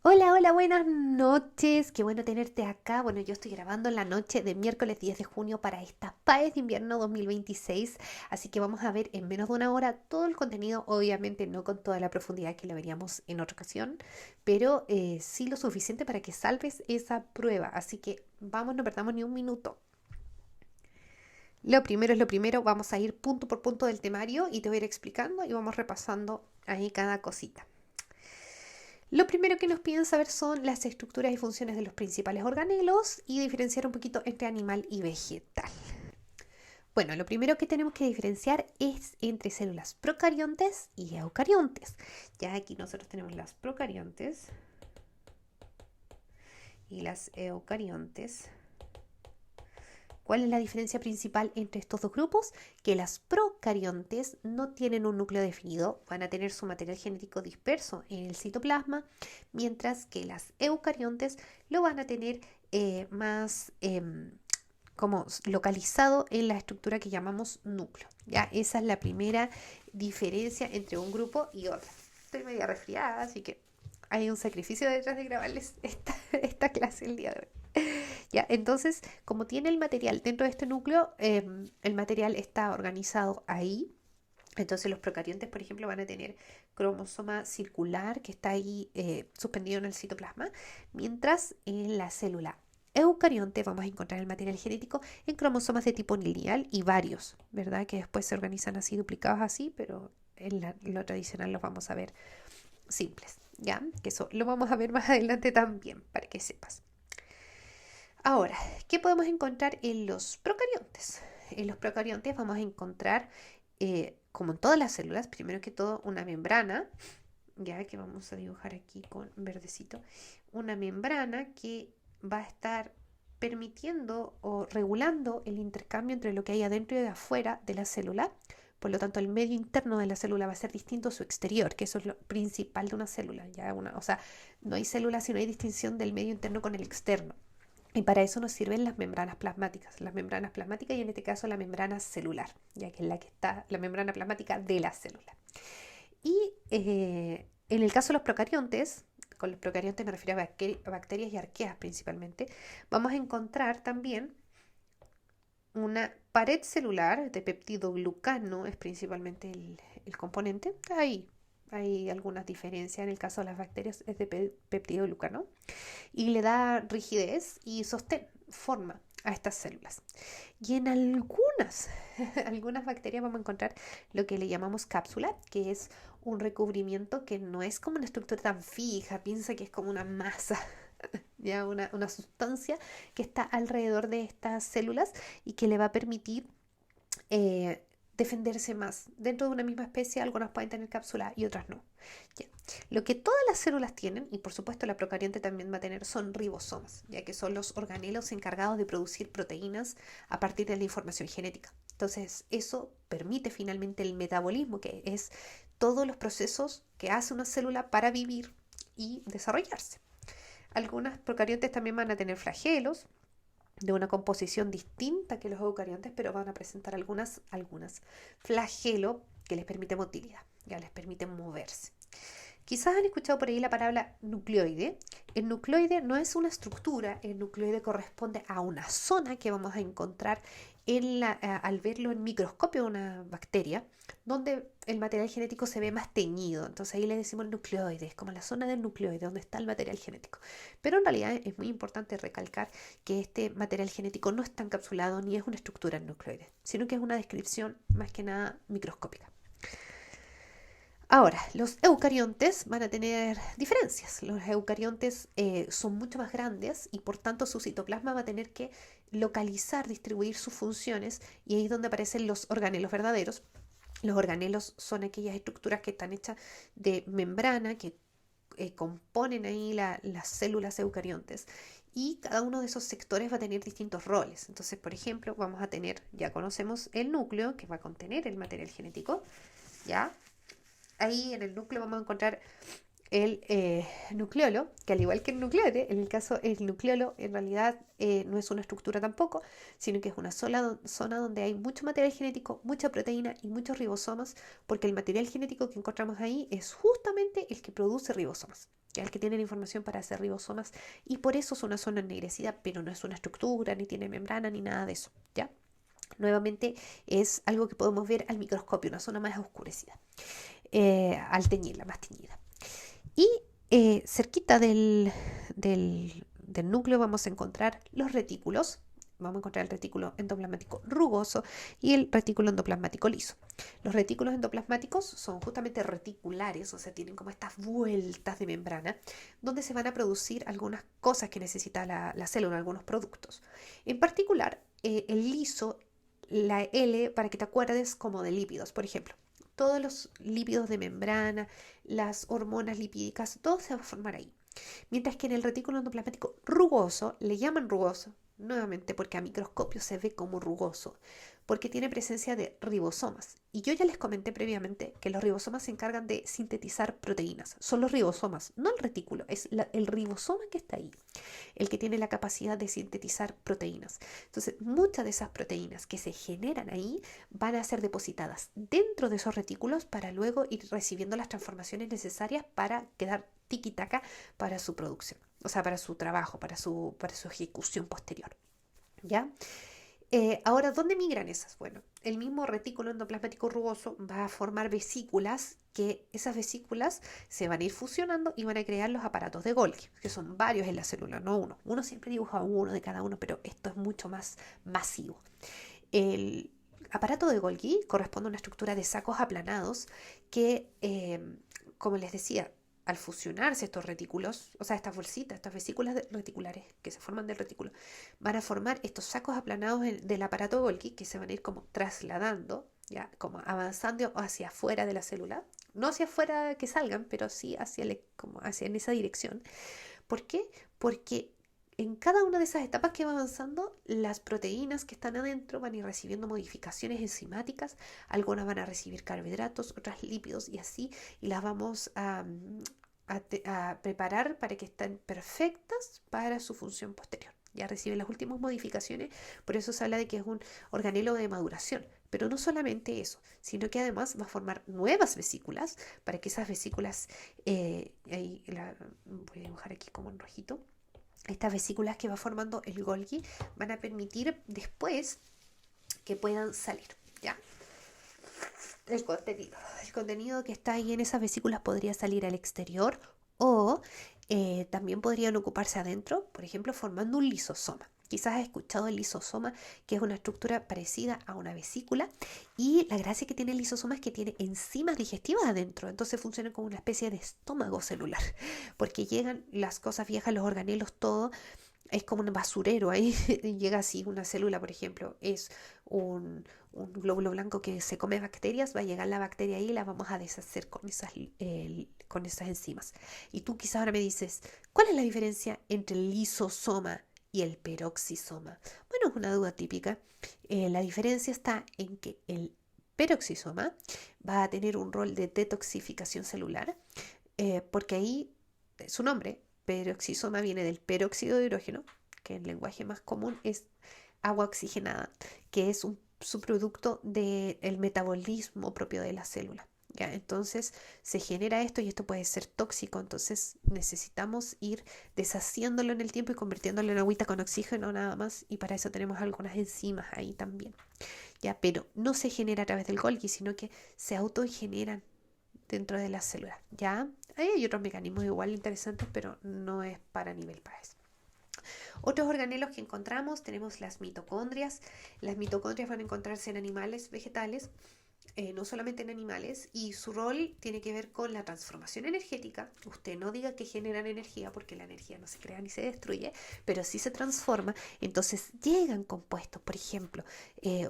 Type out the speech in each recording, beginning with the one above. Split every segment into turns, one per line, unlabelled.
Hola, hola, buenas noches. Qué bueno tenerte acá. Bueno, yo estoy grabando en la noche de miércoles 10 de junio para esta PAES de invierno 2026. Así que vamos a ver en menos de una hora todo el contenido. Obviamente no con toda la profundidad que lo veríamos en otra ocasión, pero sí lo suficiente para que salves esa prueba. Así que vamos, no perdamos ni un minuto. Lo primero es lo primero. Vamos a ir punto por punto del temario y te voy a ir explicando y vamos repasando ahí cada cosita. Lo primero que nos piden saber son las estructuras y funciones de los principales organelos y diferenciar un poquito entre animal y vegetal. Bueno, lo primero que tenemos que diferenciar es entre células procariontes y eucariontes. Ya aquí nosotros tenemos las procariontes y las eucariontes. ¿Cuál es la diferencia principal entre estos dos grupos? Que las procariontes no tienen un núcleo definido, van a tener su material genético disperso en el citoplasma, mientras que las eucariontes lo van a tener más como localizado en la estructura que llamamos núcleo. Ya, esa es la primera diferencia entre un grupo y otro. Estoy media resfriada, así que hay un sacrificio detrás de grabarles esta clase el día de hoy. Ya, entonces, como tiene el material dentro de este núcleo, el material está organizado ahí. Entonces, los procariontes, por ejemplo, van a tener cromosoma circular que está ahí suspendido en el citoplasma, mientras en la célula eucarionte vamos a encontrar el material genético en cromosomas de tipo lineal y varios, ¿verdad? Que después se organizan así, duplicados así, pero en lo tradicional los vamos a ver simples, ¿ya? Que eso lo vamos a ver más adelante también, para que sepas. Ahora, ¿qué podemos encontrar en los procariontes? En los procariontes vamos a encontrar, como en todas las células, primero que todo una membrana, ya que vamos a dibujar aquí con verdecito, una membrana que va a estar permitiendo o regulando el intercambio entre lo que hay adentro y afuera de la célula. Por lo tanto, el medio interno de la célula va a ser distinto a su exterior, que eso es lo principal de una célula. O sea, no hay célula si no hay distinción del medio interno con el externo. Y para eso nos sirven las membranas plasmáticas y en este caso la membrana celular, ya que es la que está la membrana plasmática de la célula. Y en el caso de los procariontes, con los procariontes me refiero a bacterias y arqueas principalmente, vamos a encontrar también una pared celular de peptidoglucano, es principalmente el componente. Hay algunas diferencias, en el caso de las bacterias es de peptidoglucano y le da rigidez y sostén, forma a estas células. Y en algunas bacterias vamos a encontrar lo que le llamamos cápsula, que es un recubrimiento que no es como una estructura tan fija, piensa que es como una masa, ya una sustancia que está alrededor de estas células y que le va a permitir eh, defenderse más. Dentro de una misma especie, algunas pueden tener cápsula y otras no. Ya. Lo que todas las células tienen, y por supuesto la procarionte también va a tener, son ribosomas, ya que son los organelos encargados de producir proteínas a partir de la información genética. Entonces, eso permite finalmente el metabolismo, que es todos los procesos que hace una célula para vivir y desarrollarse. Algunas procariontes también van a tener flagelos, de una composición distinta que los eucariontes, pero van a presentar algunas flagelo que les permite motilidad, ya les permite moverse. Quizás han escuchado por ahí la palabra nucleoide. El nucleoide no es una estructura, el nucleoide corresponde a una zona que vamos a encontrar al verlo en microscopio de una bacteria, donde el material genético se ve más teñido. Entonces ahí le decimos nucleoide, es como la zona del nucleoide, donde está el material genético. Pero en realidad es muy importante recalcar que este material genético no está encapsulado ni es una estructura en nucleoide, sino que es una descripción más que nada microscópica. Ahora, los eucariontes van a tener diferencias. Los eucariontes son mucho más grandes y por tanto su citoplasma va a tener que localizar, distribuir sus funciones y ahí es donde aparecen los organelos verdaderos. Los organelos son aquellas estructuras que están hechas de membrana que componen ahí las células eucariontes y cada uno de esos sectores va a tener distintos roles. Entonces, por ejemplo, vamos a tener, ya conocemos el núcleo que va a contener el material genético, ¿ya? Ahí en el núcleo vamos a encontrar el nucleolo, que al igual que el nucleole, en el caso el nucleolo en realidad no es una estructura tampoco, sino que es una sola zona donde hay mucho material genético, mucha proteína y muchos ribosomas, porque el material genético que encontramos ahí es justamente el que produce ribosomas, ya el que tiene la información para hacer ribosomas, y por eso es una zona ennegrecida, pero no es una estructura, ni tiene membrana, ni nada de eso, ¿ya? Nuevamente es algo que podemos ver al microscopio, una zona más oscurecida, al teñirla, más teñida. Y cerquita del núcleo vamos a encontrar los retículos. Vamos a encontrar el retículo endoplasmático rugoso y el retículo endoplasmático liso. Los retículos endoplasmáticos son justamente reticulares, o sea, tienen como estas vueltas de membrana, donde se van a producir algunas cosas que necesita la célula, algunos productos. En particular, el liso, la L, para que te acuerdes, como de lípidos, por ejemplo. Todos los lípidos de membrana, las hormonas lipídicas, todo se va a formar ahí. Mientras que en el retículo endoplasmático rugoso, le llaman rugoso, nuevamente porque a microscopio se ve como rugoso, porque tiene presencia de ribosomas. Y yo ya les comenté previamente que los ribosomas se encargan de sintetizar proteínas. Son los ribosomas, no el retículo, es el ribosoma que está ahí, el que tiene la capacidad de sintetizar proteínas. Entonces, muchas de esas proteínas que se generan ahí van a ser depositadas dentro de esos retículos para luego ir recibiendo las transformaciones necesarias para quedar tiki-taka para su producción, o sea, para su trabajo, para su ejecución posterior. ¿Ya? Ahora, ¿dónde migran esas? Bueno, el mismo retículo endoplasmático rugoso va a formar vesículas, que esas vesículas se van a ir fusionando y van a crear los aparatos de Golgi, que son varios en la célula, no uno. Uno siempre dibuja uno de cada uno, pero esto es mucho más masivo. El aparato de Golgi corresponde a una estructura de sacos aplanados que, como les decía, al fusionarse estos retículos, o sea, estas bolsitas, estas vesículas reticulares que se forman del retículo, van a formar estos sacos aplanados del aparato Golgi que se van a ir como trasladando, ya, como avanzando hacia afuera de la célula, no hacia afuera que salgan, pero sí como hacia en esa dirección. ¿Por qué? Porque en cada una de esas etapas que va avanzando, las proteínas que están adentro van a ir recibiendo modificaciones enzimáticas, algunas van a recibir carbohidratos, otras lípidos y así, y las vamos a preparar para que estén perfectas para su función posterior. Ya reciben las últimas modificaciones, por eso se habla de que es un organelo de maduración. Pero no solamente eso, sino que además va a formar nuevas vesículas para que esas vesículas, voy a dibujar aquí como en rojito, estas vesículas que va formando el Golgi van a permitir después que puedan salir, ¿ya? El contenido que está ahí en esas vesículas podría salir al exterior o también podrían ocuparse adentro, por ejemplo, formando un lisosoma. Quizás has escuchado el lisosoma, que es una estructura parecida a una vesícula, y la gracia que tiene el lisosoma es que tiene enzimas digestivas adentro, entonces funciona como una especie de estómago celular, porque llegan las cosas viejas, los organelos, todo, es como un basurero ahí, llega así una célula, por ejemplo, es un glóbulo blanco que se come bacterias, va a llegar la bacteria ahí y la vamos a deshacer con esas enzimas. Y tú quizás ahora me dices, ¿cuál es la diferencia entre el lisosoma y el peroxisoma? Bueno, es una duda típica. La diferencia está en que el peroxisoma va a tener un rol de detoxificación celular, porque ahí su nombre, peroxisoma, viene del peróxido de hidrógeno, que en lenguaje más común es agua oxigenada, que es un subproducto del metabolismo propio de la célula. ¿Ya? Entonces se genera esto y esto puede ser tóxico, entonces necesitamos ir deshaciéndolo en el tiempo y convirtiéndolo en agüita con oxígeno nada más, y para eso tenemos algunas enzimas ahí también. ¿Ya? Pero no se genera a través del Golgi, sino que se autogeneran dentro de las células. ¿Ya? Ahí hay otros mecanismos igual interesantes, pero no es para nivel para eso. Otros organelos que encontramos, tenemos las mitocondrias. Las mitocondrias van a encontrarse en animales, vegetales, no solamente en animales, y su rol tiene que ver con la transformación energética. Usted no diga que generan energía, porque la energía no se crea ni se destruye, pero sí se transforma. Entonces llegan compuestos, por ejemplo,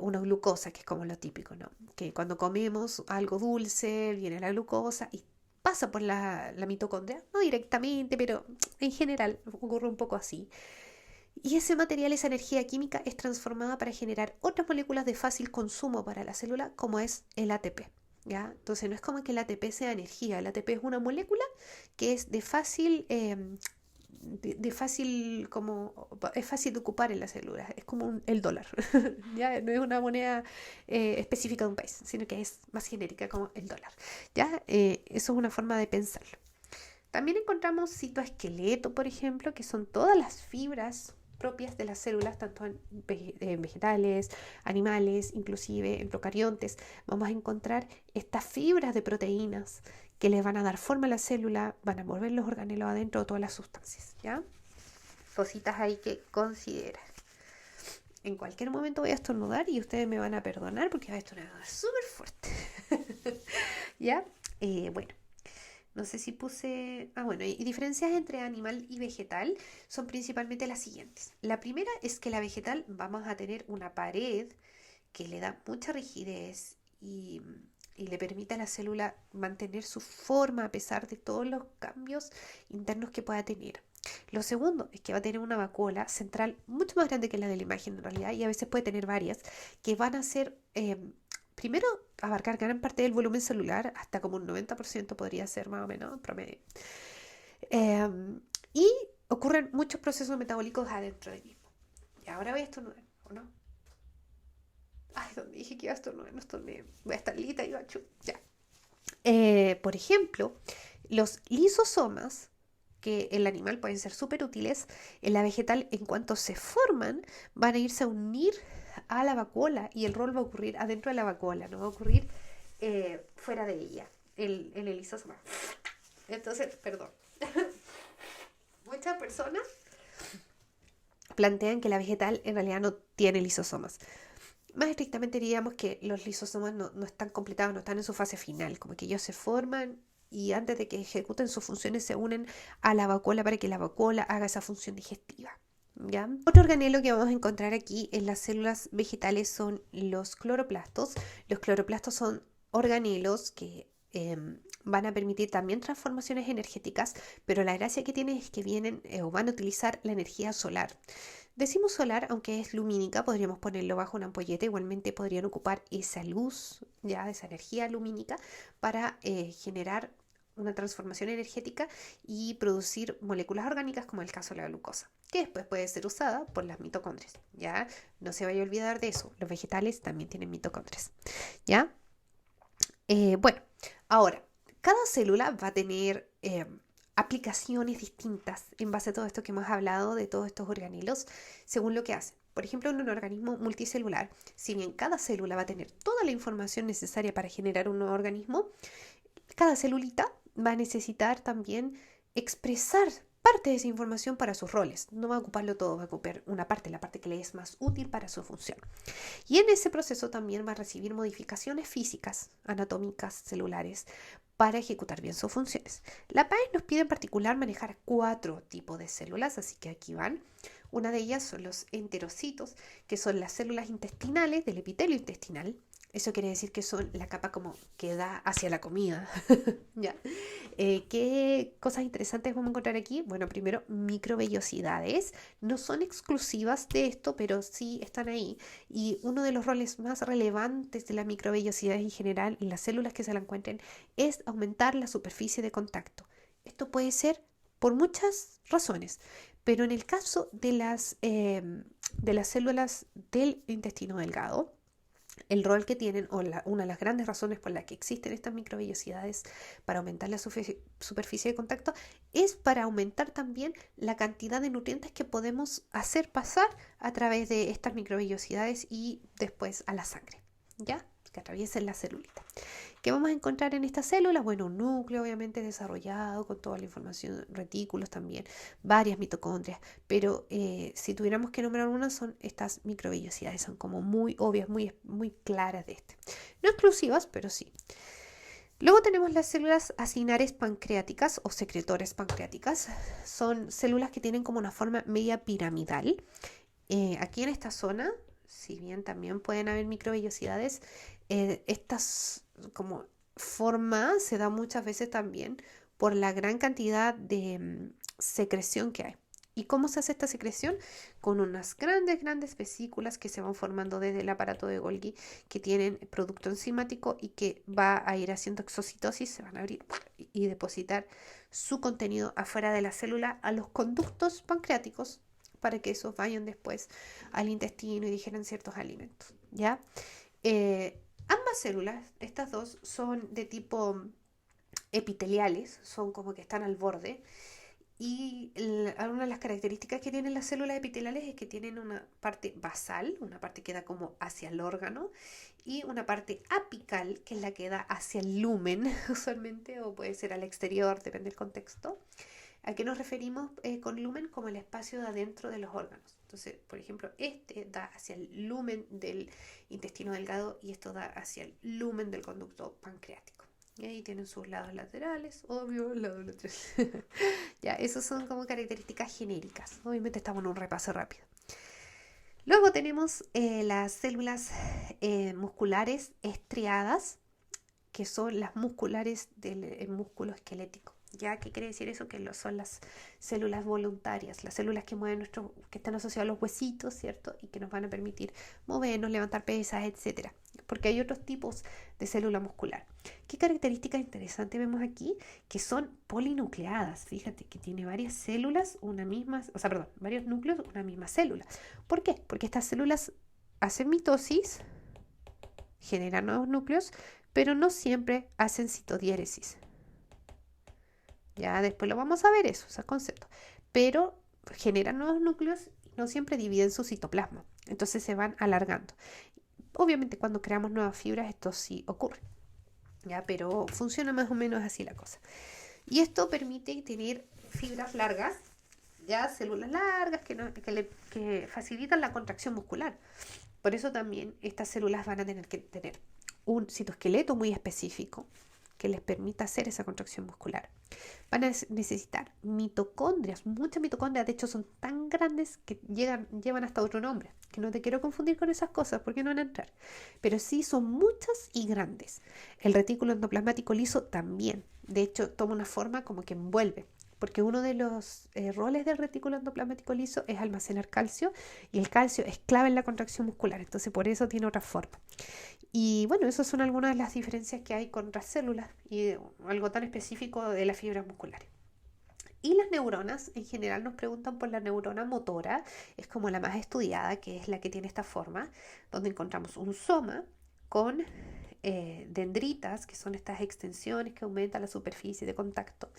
una glucosa, que es como lo típico, ¿no? Que cuando comemos algo dulce, viene la glucosa y pasa por la mitocondria, no directamente, pero en general ocurre un poco así. Y ese material, esa energía química, es transformada para generar otras moléculas de fácil consumo para la célula, como es el ATP. ¿ya? Entonces no es como que el ATP sea energía, el ATP es una molécula que es es fácil de ocupar en las células, es como el dólar, ¿ya? No es una moneda específica de un país, sino que es más genérica como el dólar, ¿ya? Eso es una forma de pensarlo. También encontramos citoesqueleto, por ejemplo, que son todas las fibras propias de las células, tanto en vegetales, animales, inclusive en procariontes. Vamos a encontrar estas fibras de proteínas que les van a dar forma a la célula, van a mover los organelos adentro de todas las sustancias, ¿ya? Cositas ahí que considerar. En cualquier momento voy a estornudar y ustedes me van a perdonar porque va a estornudar súper fuerte. ¿Ya? Bueno. No sé si puse... Ah, bueno, y diferencias entre animal y vegetal son principalmente las siguientes. La primera es que la vegetal vamos a tener una pared que le da mucha rigidez y le permite a la célula mantener su forma a pesar de todos los cambios internos que pueda tener. Lo segundo es que va a tener una vacuola central mucho más grande que la de la imagen en realidad, y a veces puede tener varias, que van a ser, primero, abarcar gran parte del volumen celular, hasta como un 90% podría ser más o menos promedio. Y ocurren muchos procesos metabólicos adentro del mismo. Y ahora voy a estornudar, ¿o no? Ay, donde dije que iba a estornudar, no estornudé. Voy a estar lita y bacho. Ya. Por ejemplo, los lisosomas, que en el animal pueden ser súper útiles, en la vegetal, en cuanto se forman, van a irse a unir a la vacuola y el rol va a ocurrir adentro de la vacuola, no va a ocurrir fuera de ella, en el lisosoma. Entonces, perdón. Muchas personas plantean que la vegetal en realidad no tiene lisosomas. Más estrictamente diríamos que los lisosomas no están completados, no están en su fase final, como que ellos se forman y antes de que ejecuten sus funciones se unen a la vacuola para que la vacuola haga esa función digestiva. ¿Ya? Otro organelo que vamos a encontrar aquí en las células vegetales son los cloroplastos. Los cloroplastos son organelos que van a permitir también transformaciones energéticas, pero la gracia que tienen es que vienen o van a utilizar la energía solar. Decimos solar, aunque es lumínica, podríamos ponerlo bajo una ampolleta, igualmente podrían ocupar esa luz, ya esa energía lumínica, para generar una transformación energética y producir moléculas orgánicas, como el caso de la glucosa, que después puede ser usada por las mitocondrias. Ya no se vaya a olvidar de eso, los vegetales también tienen mitocondrias. ¿Ya? Bueno, ahora, cada célula va a tener aplicaciones distintas en base a todo esto que hemos hablado de todos estos organelos, según lo que hacen. Por ejemplo, en un organismo multicelular, si bien cada célula va a tener toda la información necesaria para generar un nuevo organismo, cada celulita va a necesitar también expresar parte de esa información para sus roles. No va a ocuparlo todo, va a ocupar una parte, la parte que le es más útil para su función. Y en ese proceso también va a recibir modificaciones físicas, anatómicas, celulares, para ejecutar bien sus funciones. La PAES nos pide en particular manejar 4 tipos de células, así que aquí van. Una de ellas son los enterocitos, que son las células intestinales del epitelio intestinal. Eso quiere decir que son la capa como que da hacia la comida. ¿Ya? ¿Qué cosas interesantes vamos a encontrar aquí? Bueno, primero, microvellosidades. No son exclusivas de esto, pero sí están ahí. Y uno de los roles más relevantes de las microvellosidades en general, en las células que se la encuentren, es aumentar la superficie de contacto. Esto puede ser por muchas razones, pero en el caso de las células del intestino delgado, el rol que tienen, o una de las grandes razones por las que existen estas microvellosidades para aumentar la superficie de contacto, es para aumentar también la cantidad de nutrientes que podemos hacer pasar a través de estas microvellosidades y después a la sangre, ¿ya? Que atraviesen la celulita. ¿Qué vamos a encontrar en estas células? Bueno, un núcleo obviamente desarrollado con toda la información, retículos también, varias mitocondrias, pero si tuviéramos que nombrar una son estas microvellosidades, son como muy obvias, muy claras de este. No exclusivas, pero sí. Luego tenemos las células acinares pancreáticas o secretores pancreáticas. Son células que tienen como una forma media piramidal. Aquí en esta zona, si bien también pueden haber microvellosidades, estas como forma se da muchas veces también por la gran cantidad de secreción que hay. ¿Y cómo se hace esta secreción? Con unas grandes vesículas que se van formando desde el aparato de Golgi, que tienen producto enzimático y que va a ir haciendo exocitosis, se van a abrir y depositar su contenido afuera de la célula a los conductos pancreáticos para que esos vayan después al intestino y digieran ciertos alimentos, ¿ya? Ambas células, estas dos, son de tipo epiteliales, son como que están al borde. Y una de las características que tienen las células epiteliales es que tienen una parte basal, una parte que da como hacia el órgano, y una parte apical, que es la que da hacia el lumen, usualmente, o puede ser al exterior, depende del contexto. ¿A qué nos referimos con lumen? Como el espacio de adentro de los órganos. Entonces, por ejemplo, este da hacia el lumen del intestino delgado y esto da hacia el lumen del conducto pancreático. Y ahí tienen sus lados laterales, obvio, el lado lateral. Ya, esos son como características genéricas. Obviamente estamos en un repaso rápido. Luego tenemos las células musculares estriadas, que son las musculares del músculo esquelético. ¿Ya? ¿Qué quiere decir eso? Que son las células voluntarias, las células que mueven que están asociadas a los huesitos, ¿cierto? Y que nos van a permitir movernos, levantar pesas, etcétera. Porque hay otros tipos de célula muscular. ¿Qué características interesantes vemos aquí? Que son polinucleadas. Fíjate que tiene varias células, varios núcleos, una misma célula. ¿Por qué? Porque estas células hacen mitosis, generan nuevos núcleos, pero no siempre hacen citodiéresis. Ya después lo vamos a ver esos conceptos. Pero generan nuevos núcleos y no siempre dividen su citoplasma. Entonces se van alargando. Obviamente cuando creamos nuevas fibras esto sí ocurre. ¿Ya? Pero funciona más o menos así la cosa. Y esto permite tener fibras largas, ya células largas que facilitan la contracción muscular. Por eso también estas células van a tener que tener un citoesqueleto muy específico que les permita hacer esa contracción muscular. Van a necesitar mitocondrias, muchas mitocondrias, de hecho son tan grandes que llevan hasta otro nombre, que no te quiero confundir con esas cosas porque no van a entrar, pero sí son muchas y grandes. El retículo endoplasmático liso también, de hecho toma una forma como que envuelve, porque uno de los roles del retículo endoplasmático liso es almacenar calcio y el calcio es clave en la contracción muscular, entonces por eso tiene otra forma. Y bueno, esas son algunas de las diferencias que hay con otras células y algo tan específico de las fibras musculares. Y las neuronas, en general nos preguntan por la neurona motora, es como la más estudiada, que es la que tiene esta forma, donde encontramos un soma con dendritas, que son estas extensiones que aumentan la superficie de contacto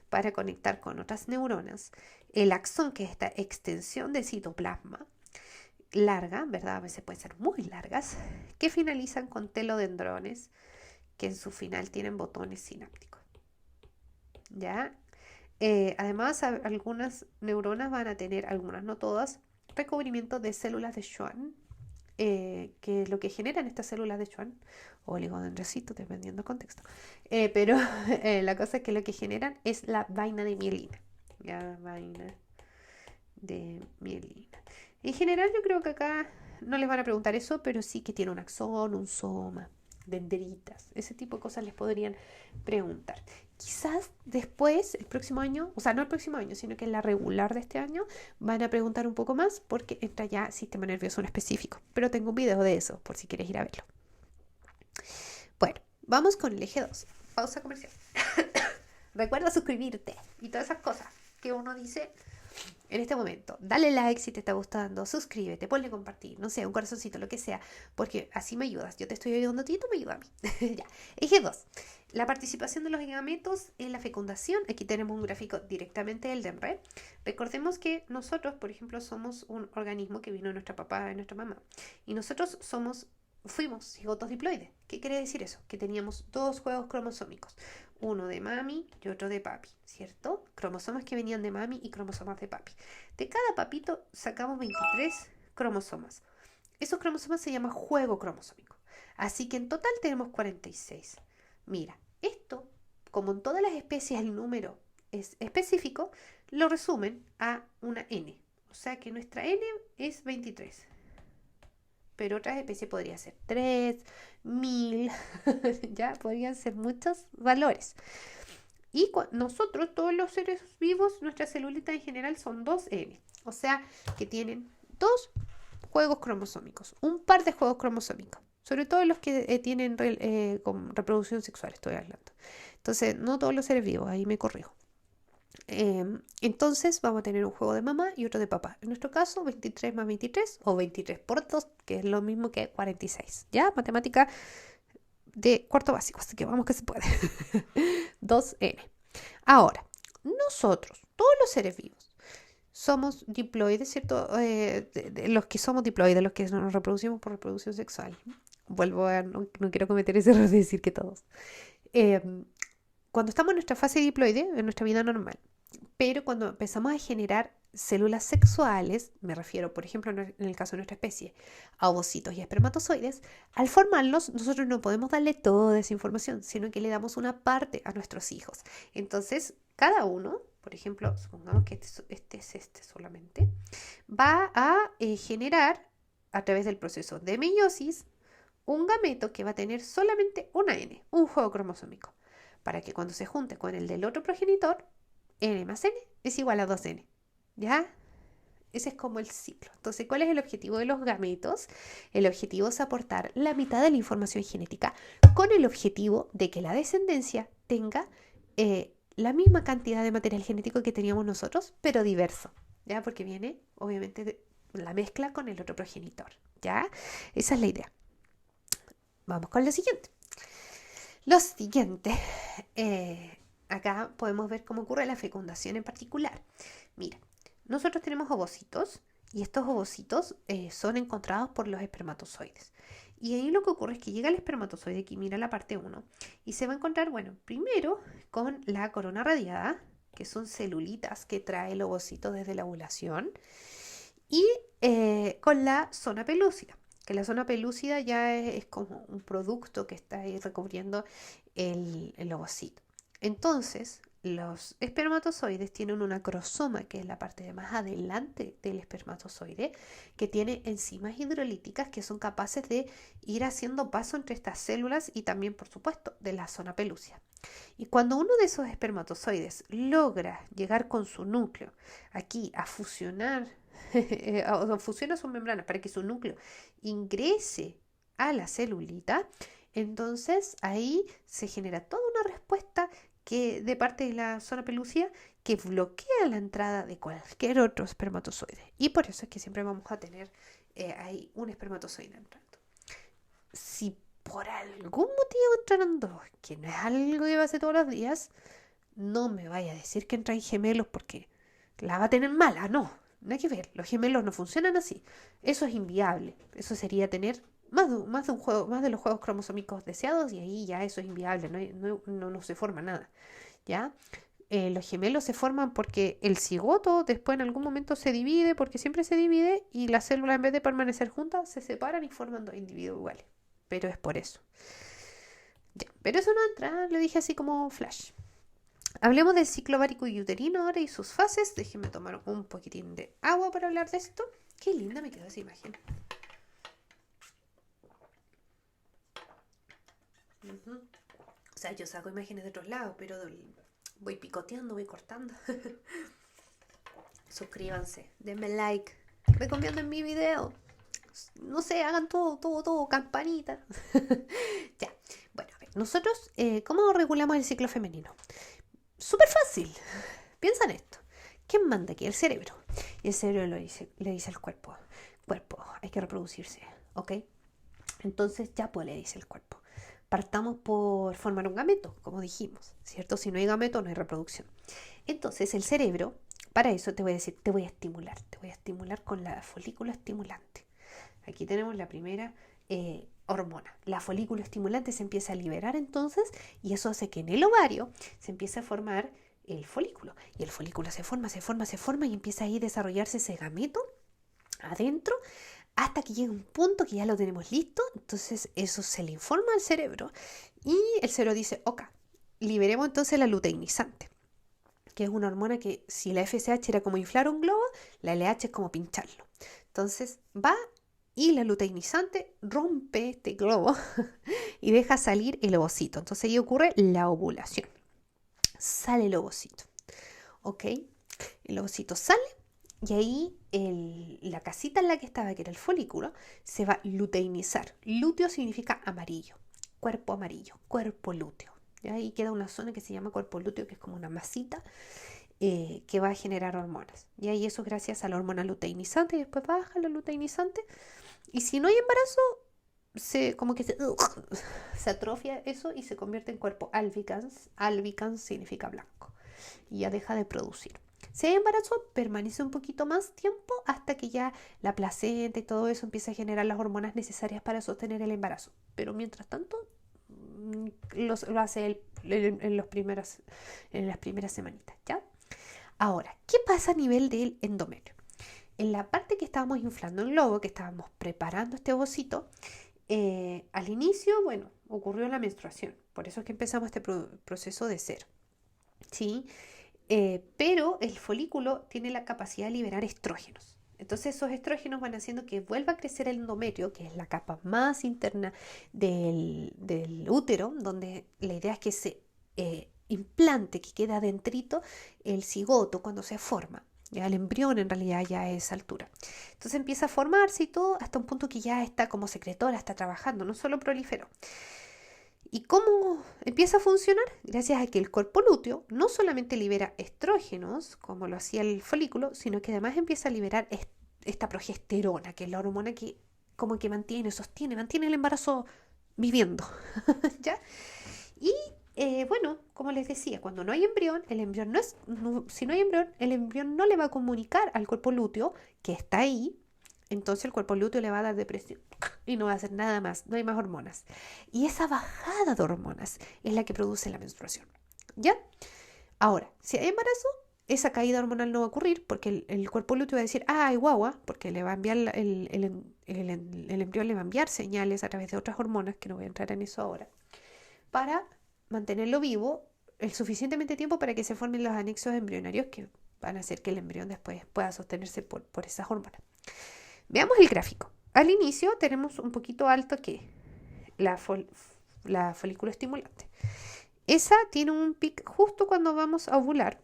para conectar con otras neuronas, el axón, que es esta extensión del citoplasma, larga, ¿verdad? A veces pueden ser muy largas, que finalizan con telodendrones, que en su final tienen botones sinápticos. ¿Ya? Además, algunas neuronas van a tener, algunas no todas, recubrimiento de células de Schwann, que lo que generan estas células de Schwann, o oligodendrocitos, dependiendo del contexto, pero la cosa es que lo que generan es la vaina de mielina. ¿Ya? Vaina de mielina. En general yo creo que acá no les van a preguntar eso, pero sí que tiene un axón, un soma, dendritas, ese tipo de cosas les podrían preguntar. Quizás después, el próximo año, o sea, no el próximo año, sino que en la regular de este año, van a preguntar un poco más porque entra ya sistema nervioso en específico. Pero tengo un video de eso, por si quieres ir a verlo. Bueno, vamos con el eje 2. Pausa comercial. Recuerda suscribirte y todas esas cosas que uno dice en este momento. Dale like si te está gustando, suscríbete, ponle compartir, no sé, un corazoncito, lo que sea, porque así me ayudas. Yo te estoy ayudando a ti y tú me ayudas a mí. Ya. Eje 2. La participación de los gametos en la fecundación. Aquí tenemos un gráfico directamente del DEMRE. Recordemos que nosotros, por ejemplo, somos un organismo que vino de nuestra papá y nuestra mamá. Y nosotros fuimos cigotos diploides. ¿Qué quiere decir eso? Que teníamos dos juegos cromosómicos, uno de mami y otro de papi, ¿cierto? Cromosomas que venían de mami y cromosomas de papi. De cada papito sacamos 23 cromosomas. Esos cromosomas se llaman juego cromosómico. Así que en total tenemos 46. Mira, esto, como en todas las especies el número es específico, lo resumen a una N. O sea que nuestra N es 23. Pero otras especies podría ser 3, 1000, ya podrían ser muchos valores. Y nosotros, todos los seres vivos, nuestras celulitas en general son 2N. O sea, que tienen 2 juegos cromosómicos, un par de juegos cromosómicos. Sobre todo los que tienen con reproducción sexual, estoy hablando. Entonces, no todos los seres vivos, ahí me corrijo. Entonces vamos a tener un juego de mamá y otro de papá. En nuestro caso, 23 más 23 o 23 por 2, que es lo mismo que 46. ¿Ya? Matemática de cuarto básico, así que vamos que se puede. 2N. Ahora, nosotros, todos los seres vivos, somos diploides, ¿cierto? Los que somos diploides, los que nos reproducimos por reproducción sexual. No quiero cometer ese error de decir que todos. Eh, Cuando estamos en nuestra fase diploide, en nuestra vida normal, pero cuando empezamos a generar células sexuales, me refiero, por ejemplo, en el caso de nuestra especie, a ovocitos y espermatozoides, al formarlos, nosotros no podemos darle toda esa información, sino que le damos una parte a nuestros hijos. Entonces, cada uno, por ejemplo, supongamos que este es este solamente, va a generar, a través del proceso de meiosis, un gameto que va a tener solamente una N, un juego cromosómico, para que cuando se junte con el del otro progenitor, N más N es igual a 2N. ¿Ya? Ese es como el ciclo. Entonces, ¿cuál es el objetivo de los gametos? El objetivo es aportar la mitad de la información genética con el objetivo de que la descendencia tenga la misma cantidad de material genético que teníamos nosotros, pero diverso. ¿Ya? Porque viene, obviamente, la mezcla con el otro progenitor. ¿Ya? Esa es la idea. Vamos con lo siguiente. Lo siguiente, acá podemos ver cómo ocurre la fecundación en particular. Mira, nosotros tenemos ovocitos y estos ovocitos son encontrados por los espermatozoides. Y ahí lo que ocurre es que llega el espermatozoide, que mira la parte 1, y se va a encontrar, bueno, primero con la corona radiada, que son celulitas que trae el ovocito desde la ovulación, y con la zona pelúcida, que la zona pelúcida ya es como un producto que está ahí recubriendo el ovocito. Entonces, los espermatozoides tienen una crosoma, que es la parte de más adelante del espermatozoide, que tiene enzimas hidrolíticas que son capaces de ir haciendo paso entre estas células y también, por supuesto, de la zona pelúcida. Y cuando uno de esos espermatozoides logra llegar con su núcleo aquí a fusionar, o fusiona sus membranas para que su núcleo ingrese a la celulita, entonces ahí se genera toda una respuesta que de parte de la zona pelúcida que bloquea la entrada de cualquier otro espermatozoide. Y por eso es que siempre vamos a tener ahí un espermatozoide entrando. Si por algún motivo entrando, que no es algo que pase todos los días, no me vaya a decir que entran gemelos porque la va a tener mala, no. No hay que ver, los gemelos no funcionan así. Eso es inviable. Eso sería tener más de un juego, más de los juegos cromosómicos deseados, y ahí ya eso es inviable, no se forma nada. ¿Ya? Los gemelos se forman porque el cigoto después en algún momento se divide, porque siempre se divide, y las células, en vez de permanecer juntas, se separan y forman 2 individuos iguales. Pero es por eso. Ya, pero eso no entra, lo dije así como flash. Hablemos del ciclo ovárico y uterino ahora y sus fases. Déjenme tomar un poquitín de agua para hablar de esto. Qué linda me quedó esa imagen. O sea, yo saco imágenes de otros lados, pero voy picoteando, voy cortando. Suscríbanse, denme like, recomienden mi video. No sé, hagan todo, campanita. Ya, bueno, a ver, nosotros, ¿cómo regulamos el ciclo femenino? Súper fácil. Piensa en esto. ¿Quién manda aquí? El cerebro. Y el cerebro le dice al cuerpo. Cuerpo, hay que reproducirse, ¿ok? Entonces ya pues le dice el cuerpo. Partamos por formar un gameto, como dijimos, ¿cierto? Si no hay gameto, no hay reproducción. Entonces el cerebro, para eso te voy a decir, te voy a estimular con la folícula estimulante. Aquí tenemos la primera hormona. La folícula estimulante se empieza a liberar entonces, y eso hace que en el ovario se empiece a formar el folículo. Y el folículo se forma y empieza ahí a desarrollarse ese gameto adentro, hasta que llega un punto que ya lo tenemos listo. Entonces eso se le informa al cerebro y el cerebro dice, ok, liberemos entonces la luteinizante, que es una hormona que, si la FSH era como inflar un globo, la LH es como pincharlo. Entonces va y la luteinizante rompe este globo y deja salir el ovocito. Entonces ahí ocurre la ovulación. sale el ovocito, ¿ok? El ovocito sale y ahí la casita en la que estaba, que era el folículo, se va a luteinizar. Lúteo significa amarillo, cuerpo lúteo. Y ahí queda una zona que se llama cuerpo lúteo, que es como una masita que va a generar hormonas. Y ahí eso es gracias a la hormona luteinizante, y después baja la luteinizante. Y si no hay embarazo, se atrofia eso y se convierte en cuerpo albicans. Albicans significa blanco. Y ya deja de producir. Si hay embarazo, permanece un poquito más tiempo hasta que ya la placenta y todo eso empieza a generar las hormonas necesarias para sostener el embarazo. Pero mientras tanto, lo hace en las primeras semanitas, ¿ya? Ahora, ¿qué pasa a nivel del endometrio? En la parte que estábamos inflando el globo, que estábamos preparando este ovocito, al inicio, bueno, ocurrió la menstruación. Por eso es que empezamos este proceso de cero, ¿sí? Pero el folículo tiene la capacidad de liberar estrógenos. Entonces esos estrógenos van haciendo que vuelva a crecer el endometrio, que es la capa más interna del útero, donde la idea es que se implante, que queda adentrito el cigoto cuando se forma. Ya el embrión en realidad ya a esa altura. Entonces empieza a formarse y todo hasta un punto que ya está como secretora, está trabajando, no solo proliferó. ¿Y cómo empieza a funcionar? Gracias a que el cuerpo lúteo no solamente libera estrógenos, como lo hacía el folículo, sino que además empieza a liberar esta progesterona, que es la hormona que como que mantiene el embarazo viviendo. ¿Ya? Y bueno, como les decía, cuando no hay embrión, si no hay embrión, el embrión no le va a comunicar al cuerpo lúteo que está ahí. Entonces el cuerpo lúteo le va a dar depresión y no va a hacer nada más, no hay más hormonas. Y esa bajada de hormonas es la que produce la menstruación. ¿Ya? Ahora, si hay embarazo, esa caída hormonal no va a ocurrir porque el cuerpo lúteo va a decir, hay guagua, porque le va a enviar el embrión le va a enviar señales a través de otras hormonas, que no voy a entrar en eso ahora, para mantenerlo vivo el suficientemente tiempo para que se formen los anexos embrionarios que van a hacer que el embrión después pueda sostenerse por esas hormonas. Veamos el gráfico. Al inicio tenemos un poquito alto que la folículo estimulante. Esa tiene un pic justo cuando vamos a ovular,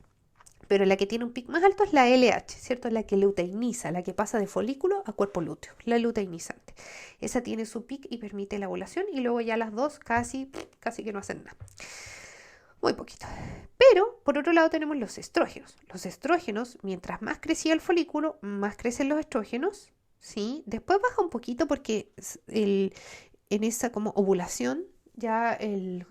pero la que tiene un pic más alto es la LH, ¿cierto? La que luteiniza, la que pasa de folículo a cuerpo lúteo, la luteinizante. Esa tiene su pic y permite la ovulación y luego ya las dos casi que no hacen nada. Muy poquito. Pero, por otro lado, tenemos los estrógenos. Los estrógenos, mientras más crecía el folículo, más crecen los estrógenos, ¿sí? Después baja un poquito porque en esa como ovulación ya el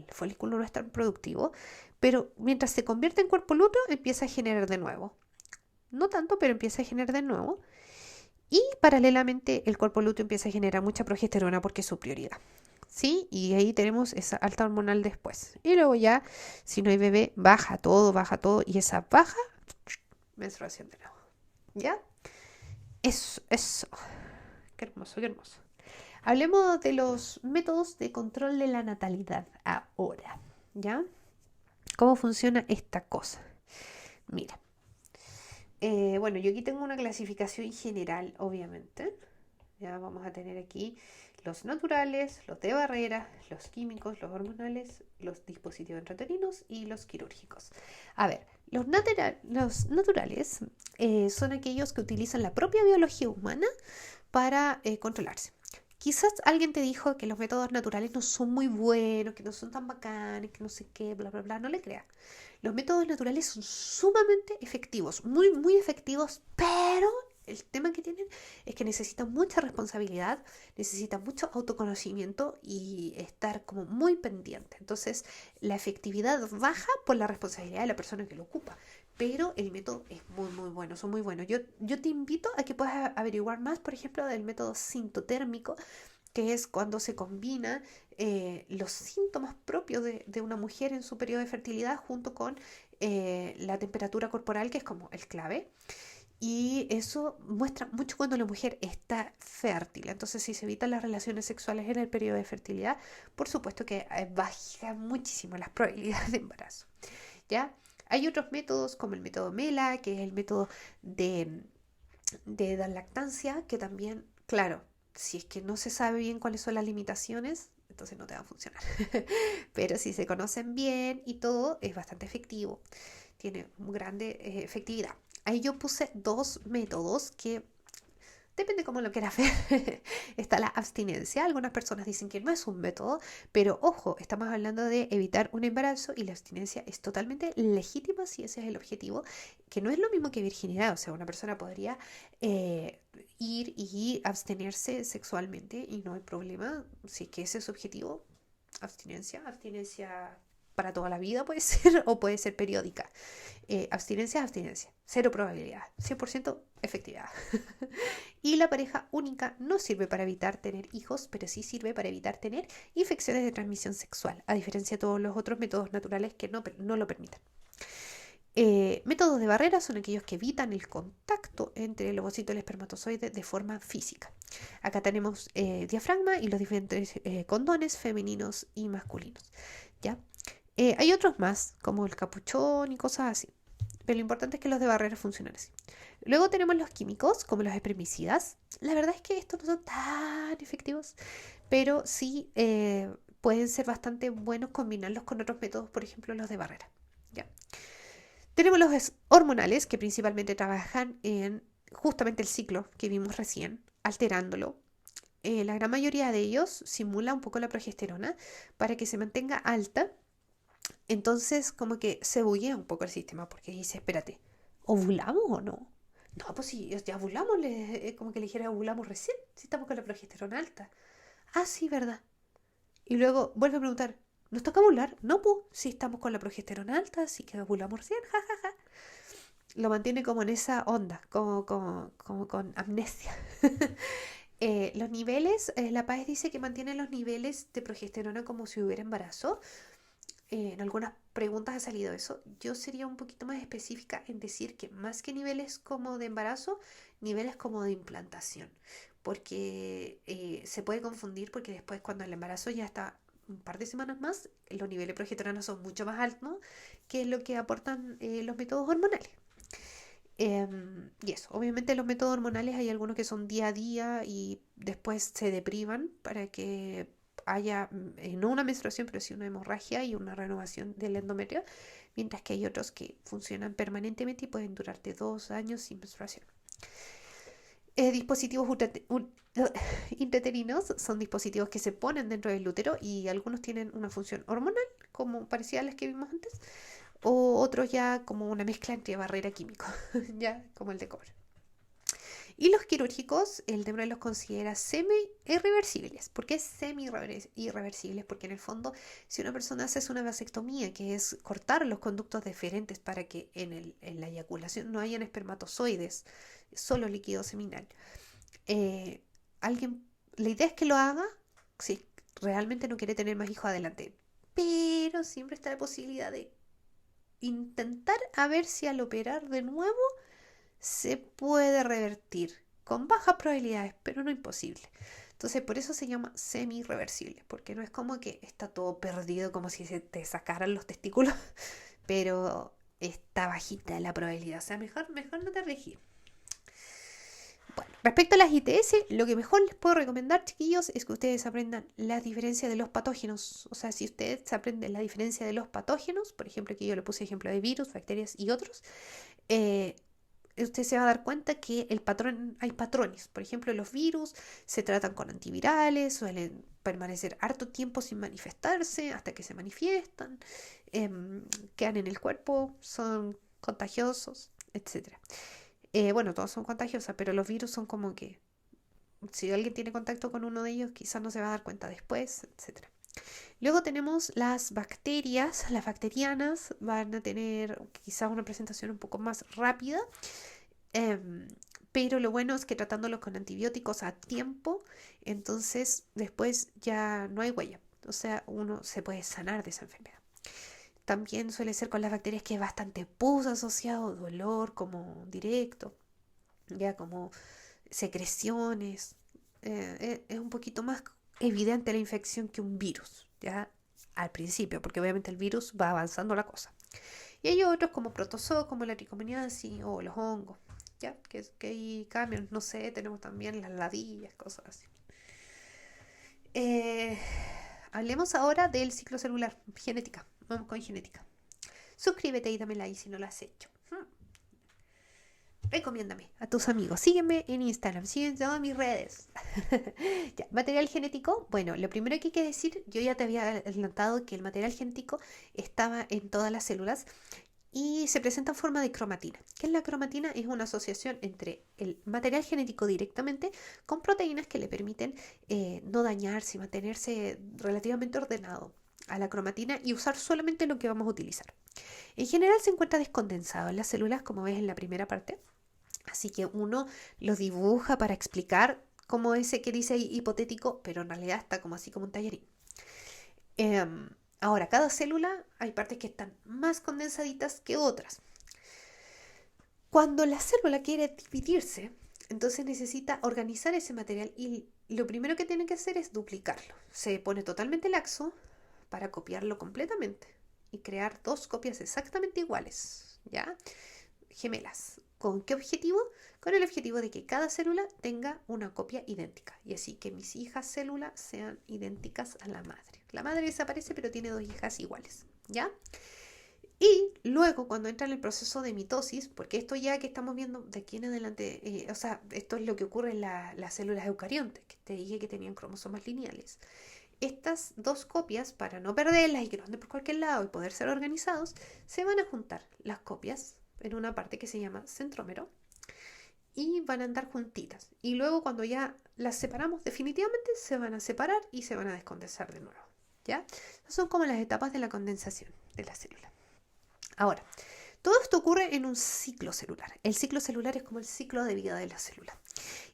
folículo no es tan productivo, pero mientras se convierte en cuerpo lúteo empieza a generar de nuevo. No tanto, pero empieza a generar de nuevo. Y paralelamente el cuerpo lúteo empieza a generar mucha progesterona porque es su prioridad. ¿Sí? Y ahí tenemos esa alta hormonal después. Y luego ya, si no hay bebé, baja todo y esa baja, menstruación de nuevo. ¿Ya? Eso. Qué hermoso, qué hermoso. Hablemos de los métodos de control de la natalidad ahora, ¿ya? ¿Cómo funciona esta cosa? Mira, bueno, yo aquí tengo una clasificación general, obviamente. Ya vamos a tener aquí los naturales, los de barrera, los químicos, los hormonales, los dispositivos intrauterinos y los quirúrgicos. A ver, los naturales son aquellos que utilizan la propia biología humana para controlarse. Quizás alguien te dijo que los métodos naturales no son muy buenos, que no son tan bacanes, que no sé qué, bla, bla, bla. No le creas. Los métodos naturales son sumamente efectivos, muy, muy efectivos, pero el tema que tienen es que necesitan mucha responsabilidad, necesitan mucho autoconocimiento y estar como muy pendiente. Entonces, la efectividad baja por la responsabilidad de la persona que lo ocupa. Pero el método es muy, muy bueno, son muy buenos. Yo te invito a que puedas averiguar más, por ejemplo, del método sintotérmico, que es cuando se combina los síntomas propios de una mujer en su periodo de fertilidad junto con la temperatura corporal, que es como el clave. Y eso muestra mucho cuando la mujer está fértil. Entonces, si se evitan las relaciones sexuales en el periodo de fertilidad, por supuesto que baja muchísimo las probabilidades de embarazo. ¿Ya? Hay otros métodos como el método MELA, que es el método de dar lactancia, que también, claro, si es que no se sabe bien cuáles son las limitaciones, entonces no te va a funcionar. Pero si se conocen bien y todo, es bastante efectivo. Tiene grande efectividad. Ahí yo puse dos métodos que depende cómo lo quieras ver. Está la abstinencia. Algunas personas dicen que no es un método, pero ojo, estamos hablando de evitar un embarazo y la abstinencia es totalmente legítima si ese es el objetivo, que no es lo mismo que virginidad. O sea, una persona podría eh, ir y abstenerse sexualmente y no hay problema si es que ese es su objetivo. Abstinencia para toda la vida puede ser o puede ser periódica. Abstinencia es abstinencia, cero probabilidad, 100% efectividad. Y la pareja única no sirve para evitar tener hijos, pero sí sirve para evitar tener infecciones de transmisión sexual, a diferencia de todos los otros métodos naturales que no lo permiten. Métodos de barrera son aquellos que evitan el contacto entre el ovocito y el espermatozoide de forma física. Acá tenemos diafragma y los diferentes condones femeninos y masculinos. ¿Ya? Hay otros más, como el capuchón y cosas así. Pero lo importante es que los de barrera funcionan así. Luego tenemos los químicos, como los espermicidas. La verdad es que estos no son tan efectivos, pero sí pueden ser bastante buenos combinarlos con otros métodos, por ejemplo los de barrera. ¿Ya? Tenemos los hormonales, que principalmente trabajan en justamente el ciclo que vimos recién, alterándolo. La gran mayoría de ellos simula un poco la progesterona para que se mantenga alta. Entonces, como que se buguea un poco el sistema, porque dice, espérate, ¿ovulamos o no? No, pues si ya ovulamos, como que le dijera ovulamos recién, si estamos con la progesterona alta. Ah, sí, verdad. Y luego vuelve a preguntar, ¿nos toca ovular? No, pues, si estamos con la progesterona alta, así que ovulamos recién, jajaja. Lo mantiene como en esa onda, como con amnesia. Los niveles, la PAES dice que mantiene los niveles de progesterona como si hubiera embarazo. En algunas preguntas ha salido eso. Yo sería un poquito más específica en decir que más que niveles como de embarazo, niveles como de implantación. Porque se puede confundir porque después cuando el embarazo ya está un par de semanas más, los niveles de progesterona son mucho más altos que lo que aportan los métodos hormonales. Y eso, obviamente los métodos hormonales hay algunos que son día a día y después se deprivan para que haya no una menstruación, pero sí una hemorragia y una renovación del endometrio, mientras que hay otros que funcionan permanentemente y pueden durarte 2 años sin menstruación. Dispositivos intrauterinos son dispositivos que se ponen dentro del útero y algunos tienen una función hormonal, como parecía a las que vimos antes, o otros ya como una mezcla entre barrera químico, ya como el de cobre. Y los quirúrgicos, el DEMRE los considera semi-irreversibles. ¿Por qué semi-irreversibles? Porque en el fondo, si una persona hace una vasectomía, que es cortar los conductos deferentes para que en la eyaculación no hayan espermatozoides, solo líquido seminal, eh, la idea es que lo haga si realmente no quiere tener más hijos adelante. Pero siempre está la posibilidad de intentar a ver si al operar de nuevo se puede revertir con bajas probabilidades, pero no imposible. Entonces, por eso se llama semi-reversible, porque no es como que está todo perdido, como si se te sacaran los testículos, pero está bajita la probabilidad. O sea, mejor no te arriesgues. Bueno, respecto a las ITS, lo que mejor les puedo recomendar, chiquillos, es que ustedes aprendan la diferencia de los patógenos. O sea, si ustedes aprenden la diferencia de los patógenos, por ejemplo, aquí yo le puse ejemplo de virus, bacterias y otros, usted se va a dar cuenta que hay patrones. Por ejemplo, los virus se tratan con antivirales, suelen permanecer harto tiempo sin manifestarse hasta que se manifiestan, quedan en el cuerpo, son contagiosos, etcétera. Bueno, todos son contagiosas, pero los virus son como que si alguien tiene contacto con uno de ellos, quizás no se va a dar cuenta después, etcétera. Luego tenemos las bacterias, las bacterianas van a tener quizás una presentación un poco más rápida, pero lo bueno es que tratándolos con antibióticos a tiempo, entonces después ya no hay huella, o sea, uno se puede sanar de esa enfermedad. También suele ser con las bacterias que es bastante pus asociado, dolor como directo, ya como secreciones. Es un poquito más evidente la infección que un virus, ya al principio, porque obviamente el virus va avanzando la cosa. Y hay otros como protozoos, como la tricomoniasis o los hongos, ya que ahí cambian, no sé, tenemos también las ladillas, cosas así. Eh, hablemos ahora del ciclo celular, genética. Vamos con genética. Suscríbete y dame like si no lo has hecho. Recomiéndame a tus amigos. Sígueme en Instagram, sígueme en todas mis redes. Ya, material genético. Bueno, lo primero que hay que decir, yo ya te había adelantado que el material genético estaba en todas las células y se presenta en forma de cromatina. ¿Qué es la cromatina? Es una asociación entre el material genético directamente con proteínas que le permiten no dañarse y mantenerse relativamente ordenado a la cromatina y usar solamente lo que vamos a utilizar. En general se encuentra descondensado en las células, como ves en la primera parte. Así que uno lo dibuja para explicar como ese que dice ahí hipotético, pero en realidad está como así como un tallarín. Ahora, cada célula hay partes que están más condensaditas que otras. Cuando la célula quiere dividirse, entonces necesita organizar ese material y lo primero que tiene que hacer es duplicarlo. Se pone totalmente laxo para copiarlo completamente y crear dos copias exactamente iguales, ¿ya? Gemelas. ¿Con qué objetivo? Con el objetivo de que cada célula tenga una copia idéntica y así que mis hijas células sean idénticas a la madre. La madre desaparece pero tiene dos hijas iguales, ¿ya? Y luego cuando entra en el proceso de mitosis, porque esto ya que estamos viendo de aquí en adelante, o sea, esto es lo que ocurre en las células eucariontes, que te dije que tenían cromosomas lineales. Estas dos copias, para no perderlas y que no anden por cualquier lado y poder ser organizados, se van a juntar las copias en una parte que se llama centrómero y van a andar juntitas. Y luego cuando ya las separamos definitivamente se van a separar y se van a descondensar de nuevo, ¿ya? Esas son como las etapas de la condensación de la célula. Ahora, todo esto ocurre en un ciclo celular. El ciclo celular es como el ciclo de vida de la célula.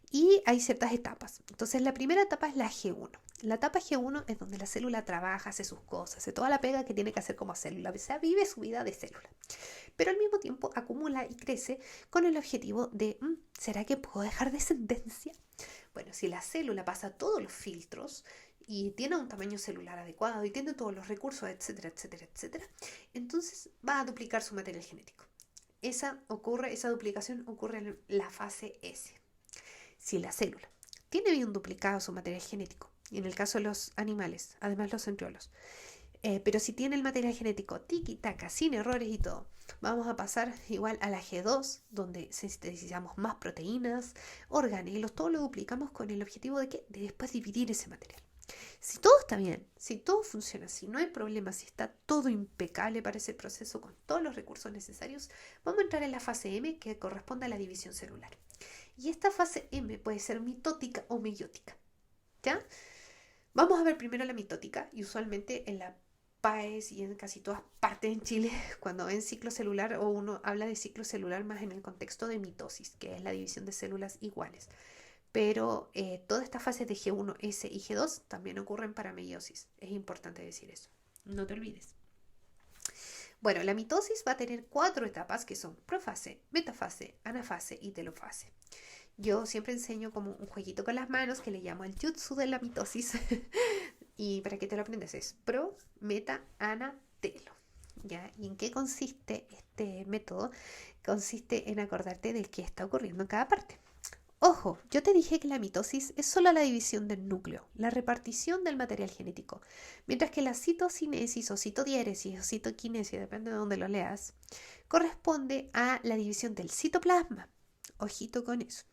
Y hay ciertas etapas. Entonces, la primera etapa es la G1. La etapa G1 es donde la célula trabaja, hace sus cosas, hace toda la pega que tiene que hacer como célula. O sea, vive su vida de célula. Pero al mismo tiempo acumula y crece con el objetivo de, ¿será que puedo dejar descendencia? Bueno, si la célula pasa todos los filtros y tiene un tamaño celular adecuado y tiene todos los recursos, etcétera, etcétera, etcétera, entonces va a duplicar su material genético. Esa duplicación ocurre en la fase S. Si la célula tiene bien duplicado su material genético, y en el caso de los animales, además los centriolos, pero si tiene el material genético tiki-taka, sin errores y todo, vamos a pasar igual a la G2, donde sintetizamos más proteínas, organelos, todo lo duplicamos con el objetivo de después dividir ese material. Si todo está bien, si todo funciona, si no hay problemas, si está todo impecable para ese proceso con todos los recursos necesarios, vamos a entrar en la fase M que corresponde a la división celular. Y esta fase M puede ser mitótica o meiótica, ¿ya? Vamos a ver primero la mitótica y usualmente en la PAES y en casi todas partes en Chile, cuando ven ciclo celular o uno habla de ciclo celular más en el contexto de mitosis, que es la división de células iguales. Pero todas estas fases de G1, S y G2 también ocurren para meiosis. Es importante decir eso. No te olvides. Bueno, la mitosis va a tener 4 etapas que son profase, metafase, anafase y telofase. Yo siempre enseño como un jueguito con las manos que le llamo el jutsu de la mitosis. Y para que te lo aprendas es pro, meta, ana, telo. ¿Ya? ¿Y en qué consiste este método? Consiste en acordarte de qué está ocurriendo en cada parte. Ojo, yo te dije que la mitosis es solo la división del núcleo, la repartición del material genético, mientras que la citocinesis o citodiéresis o citoquinesis, depende de dónde lo leas, corresponde a la división del citoplasma. Ojito con eso.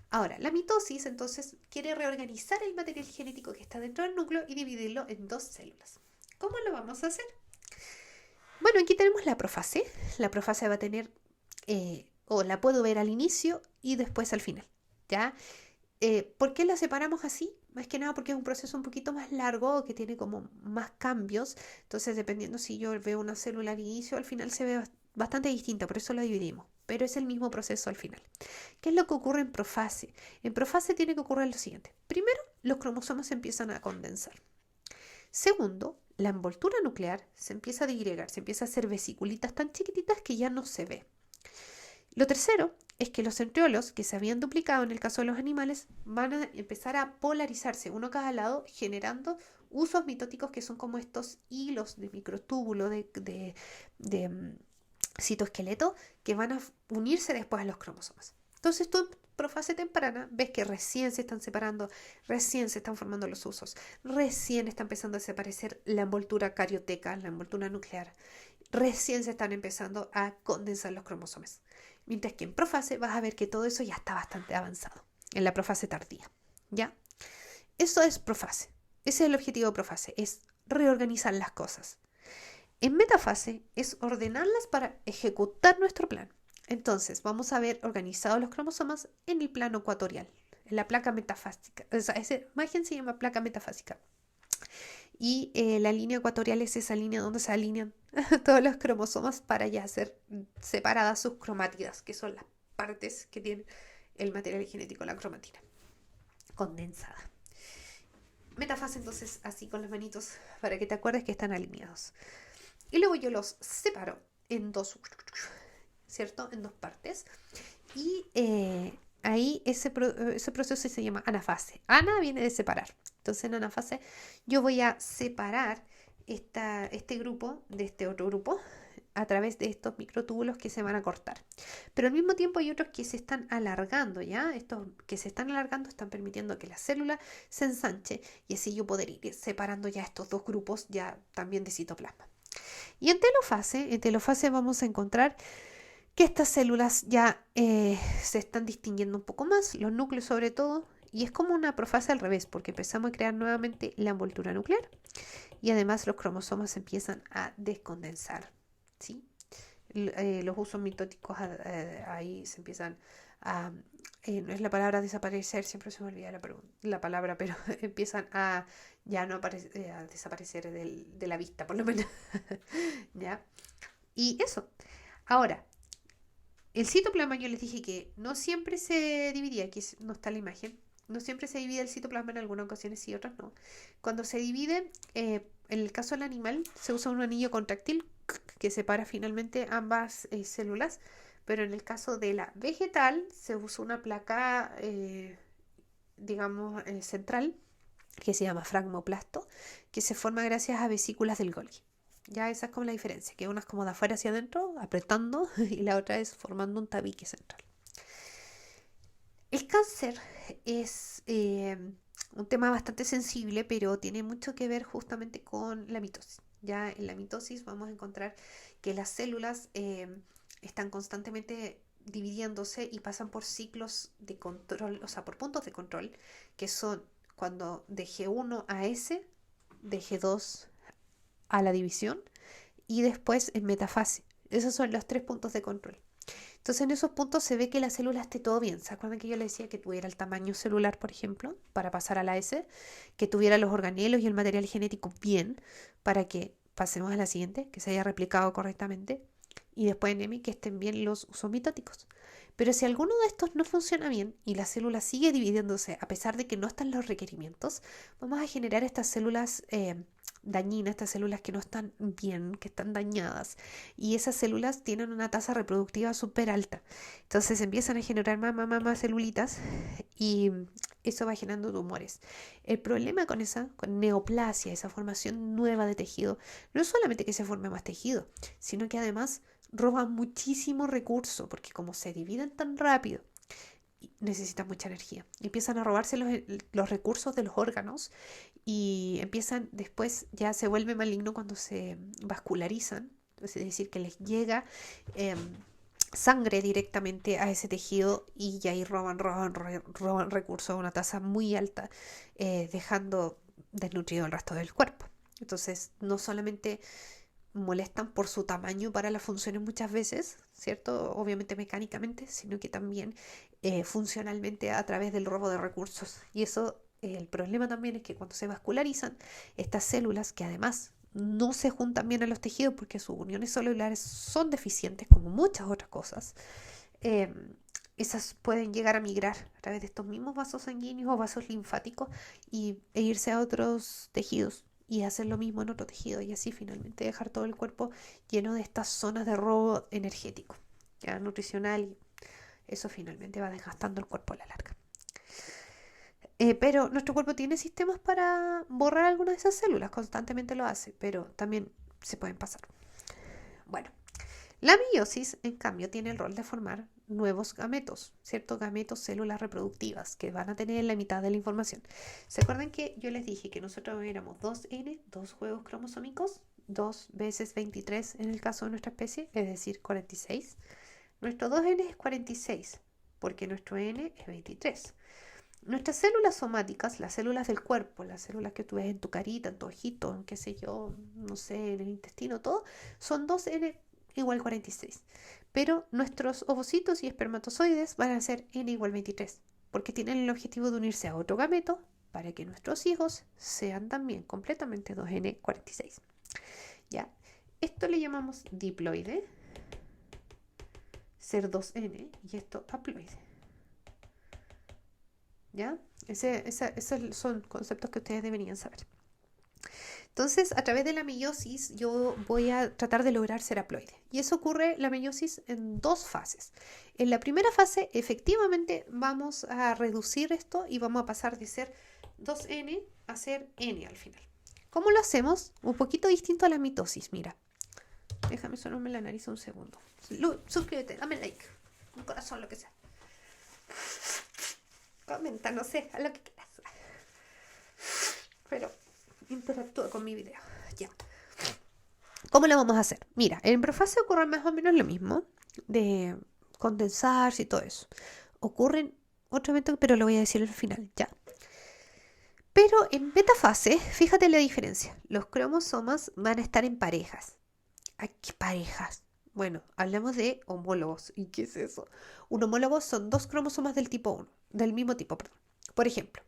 Ahora, la mitosis entonces quiere reorganizar el material genético que está dentro del núcleo y dividirlo en 2 células. ¿Cómo lo vamos a hacer? Bueno, aquí tenemos la profase. La profase va a tener... o la puedo ver al inicio y después al final, ¿ya? ¿Por qué la separamos así? Más que nada porque es un proceso un poquito más largo, que tiene como más cambios, entonces dependiendo si yo veo una célula al inicio o al final se ve bastante distinta, por eso la dividimos, pero es el mismo proceso al final. ¿Qué es lo que ocurre en profase? En profase tiene que ocurrir lo siguiente. Primero, los cromosomas se empiezan a condensar. Segundo, la envoltura nuclear se empieza a digregar, se empieza a hacer vesiculitas tan chiquititas que ya no se ve. Lo tercero es que los centriolos que se habían duplicado en el caso de los animales van a empezar a polarizarse uno a cada lado, generando usos mitóticos que son como estos hilos de microtúbulo de citoesqueleto que van a unirse después a los cromosomas. Entonces tú en profase temprana ves que recién se están separando, recién se están formando los usos, recién está empezando a desaparecer la envoltura carioteca, la envoltura nuclear, recién se están empezando a condensar los cromosomas. Mientras que en profase vas a ver que todo eso ya está bastante avanzado, en la profase tardía, ¿ya? Eso es profase, ese es el objetivo de profase, es reorganizar las cosas. En metafase es ordenarlas para ejecutar nuestro plan. Entonces, vamos a ver organizados los cromosomas en el plano ecuatorial, en la placa metafásica. Esa imagen se llama placa metafásica. Y la línea ecuatorial es esa línea donde se alinean todos los cromosomas para ya ser separadas sus cromátidas, que son las partes que tiene el material genético, la cromatina condensada. Metafase entonces así con las manitos para que te acuerdes que están alineados. Y luego yo los separo en dos, ¿cierto? En dos partes. Y ahí ese proceso se llama anafase. Ana viene de separar. Entonces en anafase yo voy a separar este grupo de este otro grupo a través de estos microtúbulos que se van a cortar. Pero al mismo tiempo hay otros que se están alargando, ¿ya? Estos que se están alargando están permitiendo que la célula se ensanche y así yo poder ir separando ya estos dos grupos ya también de citoplasma. Y en telofase vamos a encontrar que estas células ya se están distinguiendo un poco más, los núcleos sobre todo, y es como una profase al revés, porque empezamos a crear nuevamente la envoltura nuclear y además los cromosomas empiezan a descondensar, ¿sí? Los usos mitóticos ahí se empiezan a, no es la palabra desaparecer, siempre se me olvida la palabra, pero empiezan a ya no a desaparecer de la vista, por lo menos. ¿Ya? Y eso. Ahora, el citoplasma yo les dije que no siempre se dividía, aquí no está la imagen, no siempre se divide el citoplasma, en algunas ocasiones sí, otras no. Cuando se divide, en el caso del animal, se usa un anillo contráctil que separa finalmente ambas células, pero en el caso de la vegetal se usa una placa, digamos, central, que se llama fragmoplasto, que se forma gracias a vesículas del Golgi. Ya esa es como la diferencia, que una es como de afuera hacia adentro, apretando, y la otra es formando un tabique central. El cáncer es un tema bastante sensible, pero tiene mucho que ver justamente con la mitosis. Ya en la mitosis vamos a encontrar que las células están constantemente dividiéndose y pasan por ciclos de control, o sea, por puntos de control, que son cuando de G1 a S, de G2 a la división y después en metafase. Esos son los 3 puntos de control. Entonces en esos puntos se ve que la célula esté todo bien. ¿Se acuerdan que yo les decía que tuviera el tamaño celular, por ejemplo, para pasar a la S? Que tuviera los organelos y el material genético bien para que pasemos a la siguiente, que se haya replicado correctamente. Y después en M que estén bien los usos mitóticos. Pero si alguno de estos no funciona bien y la célula sigue dividiéndose a pesar de que no están los requerimientos, vamos a generar estas células dañinas, estas células que no están bien, que están dañadas. Y esas células tienen una tasa reproductiva súper alta. Entonces empiezan a generar más celulitas y eso va generando tumores. El problema con con neoplasia, esa formación nueva de tejido, no es solamente que se forme más tejido, sino que además roban muchísimo recurso, porque como se dividen tan rápido, necesitan mucha energía. Empiezan a robarse los recursos de los órganos y empiezan después, ya se vuelve maligno cuando se vascularizan, es decir, que les llega sangre directamente a ese tejido y ahí roban recursos a una tasa muy alta, dejando desnutrido el resto del cuerpo. Entonces, no solamente molestan por su tamaño para las funciones muchas veces, ¿cierto? Obviamente mecánicamente, sino que también funcionalmente a través del robo de recursos. Y eso, el problema también es que cuando se vascularizan, estas células que además no se juntan bien a los tejidos porque sus uniones celulares son deficientes como muchas otras cosas, esas pueden llegar a migrar a través de estos mismos vasos sanguíneos o vasos linfáticos e irse a otros tejidos y hacer lo mismo en otro tejido y así finalmente dejar todo el cuerpo lleno de estas zonas de robo energético, ya nutricional, y eso finalmente va desgastando el cuerpo a la larga. Pero nuestro cuerpo tiene sistemas para borrar algunas de esas células, constantemente lo hace, pero también se pueden pasar. Bueno, la meiosis, en cambio, tiene el rol de formar nuevos gametos, ¿cierto? Gametos, células reproductivas que van a tener la mitad de la información. ¿Se acuerdan que yo les dije que nosotros éramos 2N, dos juegos cromosómicos, 2 veces 23 en el caso de nuestra especie, es decir, 46? Nuestro 2N es 46, porque nuestro N es 23. Nuestras células somáticas, las células del cuerpo, las células que tú ves en tu carita, en tu ojito, en qué sé yo, no sé, en el intestino, todo, son 2N igual 46. Pero nuestros ovocitos y espermatozoides van a ser N igual 23, porque tienen el objetivo de unirse a otro gameto para que nuestros hijos sean también completamente 2N46. ¿Ya? Esto le llamamos diploide, ser 2N, y esto haploide. ¿Ya? Esos son conceptos que ustedes deberían saber. Entonces, a través de la meiosis, yo voy a tratar de lograr ser haploide. Y eso ocurre, la meiosis, en 2 fases. En la primera fase, efectivamente, vamos a reducir esto y vamos a pasar de ser 2N a ser N al final. ¿Cómo lo hacemos? Un poquito distinto a la mitosis, mira. Déjame sonarme la nariz un segundo. Suscríbete, dame like, un corazón, lo que sea. Comenta, no sé, a lo que quieras. Pero interactúa con mi video. Ya. ¿Cómo lo vamos a hacer? Mira, en profase ocurre más o menos lo mismo, de condensarse y todo eso. Ocurren otro evento, pero lo voy a decir al final, ya. Pero en metafase, fíjate la diferencia. Los cromosomas van a estar en parejas. ¿A qué parejas? Bueno, hablamos de homólogos. ¿Y qué es eso? Un homólogo son 2 cromosomas del tipo 1, del mismo tipo, perdón. Por ejemplo,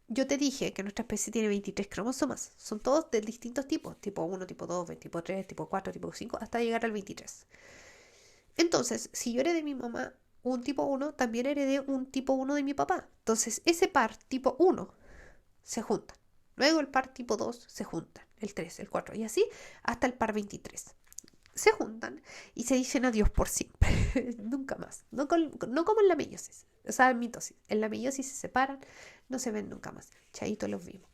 yo te dije que nuestra especie tiene 23 cromosomas. Son todos de distintos tipos. Tipo 1, tipo 2, tipo 3, tipo 4, tipo 5, hasta llegar al 23. Entonces, si yo heredé de mi mamá un tipo 1, también heredé un tipo 1 de mi papá. Entonces, ese par tipo 1 se juntan. Luego el par tipo 2 se juntan. El 3, el 4 y así hasta el par 23. Se juntan y se dicen adiós por siempre. Nunca más. No como en la meiosis. O sea, en mitosis. En la meiosis se separan, no se ven nunca más. Chaito, los vimos.